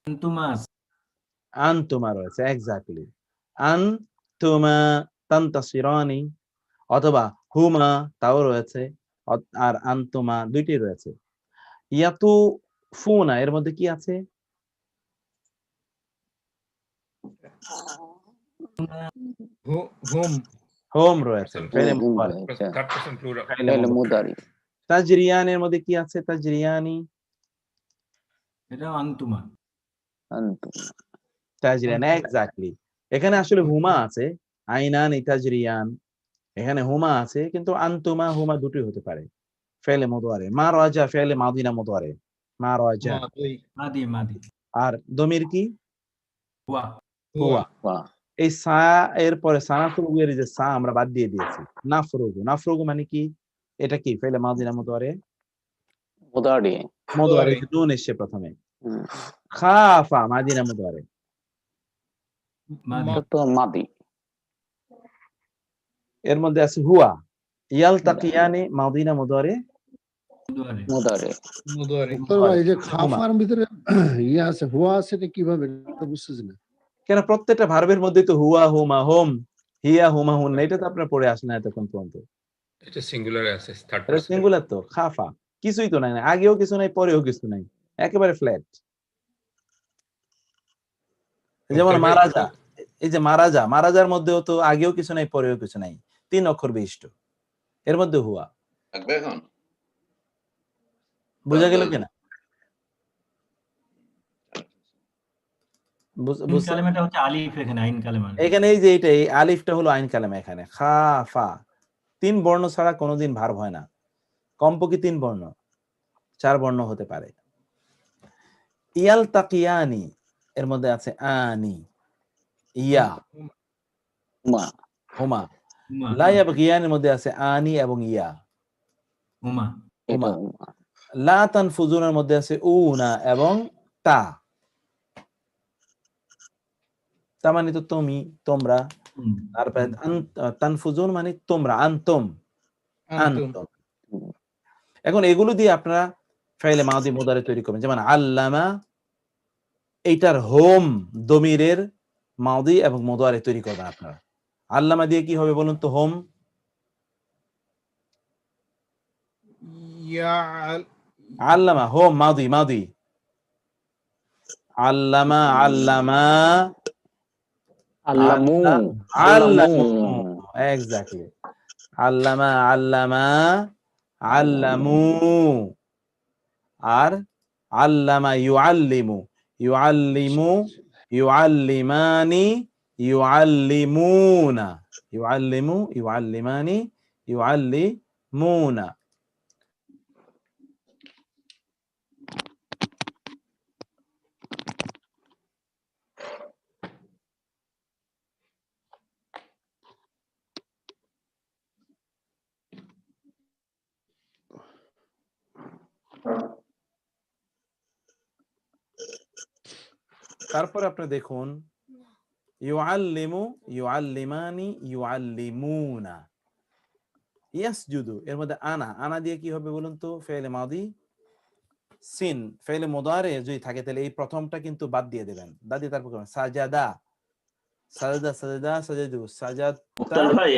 M: আনতুমাস।
A: আনতুমা রয়েছে, এক্স্যাক্টলি। আনতুমা তানতাসিরানি, অথবা হুমা তাও রয়েছে, আর আনতুমা দুইটি রয়েছে। ইয়াতু ফুনা এর মধ্যে কি আছে?
F: হুম
A: হোম রয়েছে, ফেলে
N: হুম
A: মুদারি।
N: রয়েছে।
B: Third person plural.
N: ফেলে মুদারি
A: তাজরিয়ানের মধ্যে কি আছে? তাজরিয়ানি,
M: এটা আনতুমা।
N: আনতুম
A: তাজরিয়ান, এক্স্যাক্টলি। এখানে আসলে হুমা আছে, আইনান তাজরিয়ান, এখানে হুমা আছে, কিন্তু আনতুমা হুমা দুটোই হতে পারে। ফেলে মুদারি। মা রাজা ফেলে মাদিনা মুদারি, মা রাজা।
M: মাদি মাদি।
A: আর দমির কি?
M: হুয়া।
A: হুয়া।
N: হুয়া
A: এই সা এর পরে সানাতুল উয়ের যে সা আমরা বাদ দিয়ে দিয়েছি। নাফরুগু, নাফরুগু মানে কি? এটা কি ফেলে মাদিনা মুদারি?
N: মুদারি
A: মুদারি নুন এসে প্রথমে।
N: হুম,
A: খাফা মাদিনা মুদারি।
M: মাদি।
N: এটা তো মাদি
A: এর মধ্যে আছে হুয়া। ইয়ালতাকিয়ানি মাদিনা মুদারি।
M: মুদারে।
N: মুদারি
K: মুক্তার ভাই এই যে খাফার ভিতরে ইয়া আছে হুয়া আছে এটা কিভাবে এটা বুঝতেছি না।
A: কেন প্রত্যেকটা ভার্বের মধ্যে তো হুয়া হুমা হোম হিয়া হুমা হুন, এটা তো আপনার পড়ে আসে না এতক্ষণ পর্যন্ত।
B: এটা সিঙ্গুলারে আছে, থার্ড
A: এটা
B: পারসন।
A: সিঙ্গুলার তো। খাফা কিছুই তো নাই, আগেও কিছু নাই পরেও কিছু নাই, একেবারে ফ্ল্যাট। যেমন
B: মুক্তার ভাই,
A: মারাজা, এই যে মারাজা, মারাজার মধ্যেও তো আগেও কিছু নাই পরেও কিছু নাই, 3 অক্ষর বিশিষ্ট, এর মধ্যে হুয়া।
D: থাকবে এখন?
A: বোঝা গেল কিনা?
M: আইন কালেমাটা হচ্ছে আলিফ, এখানে আইন কালেমা।
A: এখানে এই যে এটা এই আলিফটা হলো আইন কালেমা। এখানে খাফা 3 বর্ণ ছাড়া কোনোদিন ভার্ব হয় না, কমপক্ষে 3 বর্ণ, 4 বর্ণ হতে পারে। ইয়ালতাকিয়ানি এর মধ্যে আছে আনি, ইয়া,
N: হুমা
A: হুমা।
M: হুমা।
A: লা ইয়াবগিয়ানের মধ্যে আছে আনি এবং ইয়া,
M: হুমা।
N: এটা
A: হুমা। লা তানফুজুনের মধ্যে আছে উনা এবং তা, তা মানে তো তুমি, তোমরা। তারপরে তানফুজুন মানে তোমরা, আনতুম, আনতুম। এখন এগুলো দিয়ে আপনারা ফাইলে মাদি মুদারি তৈরি করবেন। যেমন আল্লামা, এইটার হোম দমিরের মাদি এবং মুদারি তৈরি করবেন আপনারা। আল্লামা দিয়ে কি হবে বলুন তো? হোম আল্লামা, হোম মাদি, মাদি। আল্লামা, আল্লামা,
N: আল্লামু
A: আল্লামু, এক্স্যাক্টলি। আল্লামা, আল্লামা, আল্লামু। আর আল্লামা ইউআল্লিমু, ইউআল্লিমু, ইউআল্লিমানি, ইউআল্লিমুনা, ইউআল্লিমু, ইউআল্লিমানি, ইউআল্লিমুনা। তারপরে আপনি দেখুন ইউআল্লিমু, ইউআল্লিমানি, ইউআল্লিমুনা। ইয়াসজুদু এর মধ্যে আনা, আনা দিয়ে কি হবে বলুন তো? ফেলে মাদি সিন, ফেলে মুদারি যদি থাকে তাহলে এই প্রথমটা কিন্তু বাদ দিয়ে দেবেন, বাদ দিয়ে তারপর করবেন সাজাদা, সাজাদা, সাজাদা, সাজাদু, সাজাদা।
E: মুক্তার ভাই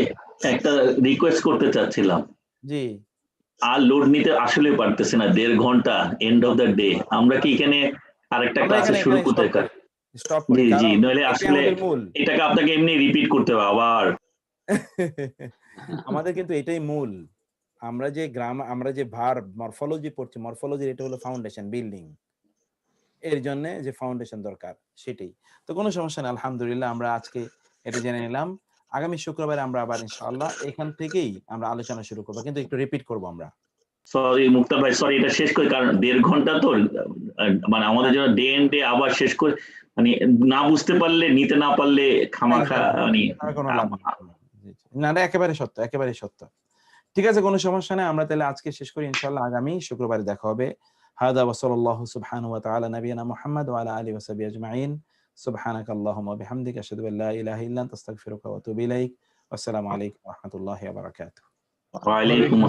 E: একটা রিকোয়েস্ট করতে চাচ্ছিলাম।
A: জি।
E: আর লোড নিতে আসলে পারতেছে না, 1.5 ঘন্টা, এন্ড অফ দ্য ডে। আমরা কি এখানে আরেকটা ক্লাসে শুরু করতে পারি?
A: স্টপ
E: জি
A: করি,
E: জি,
A: কারণ
E: নইলে
A: এটাই
E: আসলে
A: আমাদের মূল।
E: এটাকে আপনাকে এমনি রিপিট করতে হবে আবার।
A: আমাদের কিন্তু এটাই মূল। আমরা যে আমরা যে ভার্ব মরফোলজি পড়ছি, মরফোলজির এটা হলো ফাউন্ডেশন, বিল্ডিং। এর জন্য যে ফাউন্ডেশন দরকার সেটাই। তো কোনো সমস্যা নেই, আলহামদুলিল্লাহ আমরা আজকে এটা জেনে নিলাম। আগামী শুক্রবারে আমরা আবার ইনশাআল্লাহ এখান থেকেই আমরা আলোচনা শুরু করবো, কিন্তু একটু রিপিট করবো আমরা।
E: সরি মুক্তা ভাই, সরি এটা শেষ করি, কারণ 1.5 ঘন্টা তো মানে আমাদের জন্য ডে এন্ড ডে আবার শেষ করে, মানে না বুঝতে পারলে, নিতে না পারলে খামাখা মানে
A: কোনো লাভ নেই। না, এটা একেবারে সত্য, একেবারে সত্য। ঠিক আছে, কোনো সমস্যা নেই, আমরা তাহলে আজকে শেষ করি, ইনশাআল্লাহ আগামী শুক্রবারে দেখা হবে। হাদা ওয়া সাল্লাল্লাহু সুবহানাহু ওয়া তাআলা নবিয়ানা মুহাম্মদ ওয়া আলা আলিহি ওয়া সাহবিহি আজমাইন। সুবহানাকাল্লাহুম্মা ওয়া বিহামদিকা আশহাদু আল্লা ইলাহা ইল্লা আনতা আস্তাগফিরুকা ওয়া আতুবু ইলাইক। আসসালামু আলাইকুম ওয়া রাহমাতুল্লাহি ওয়া বারাকাতুহু।
E: ওয়া আলাইকুম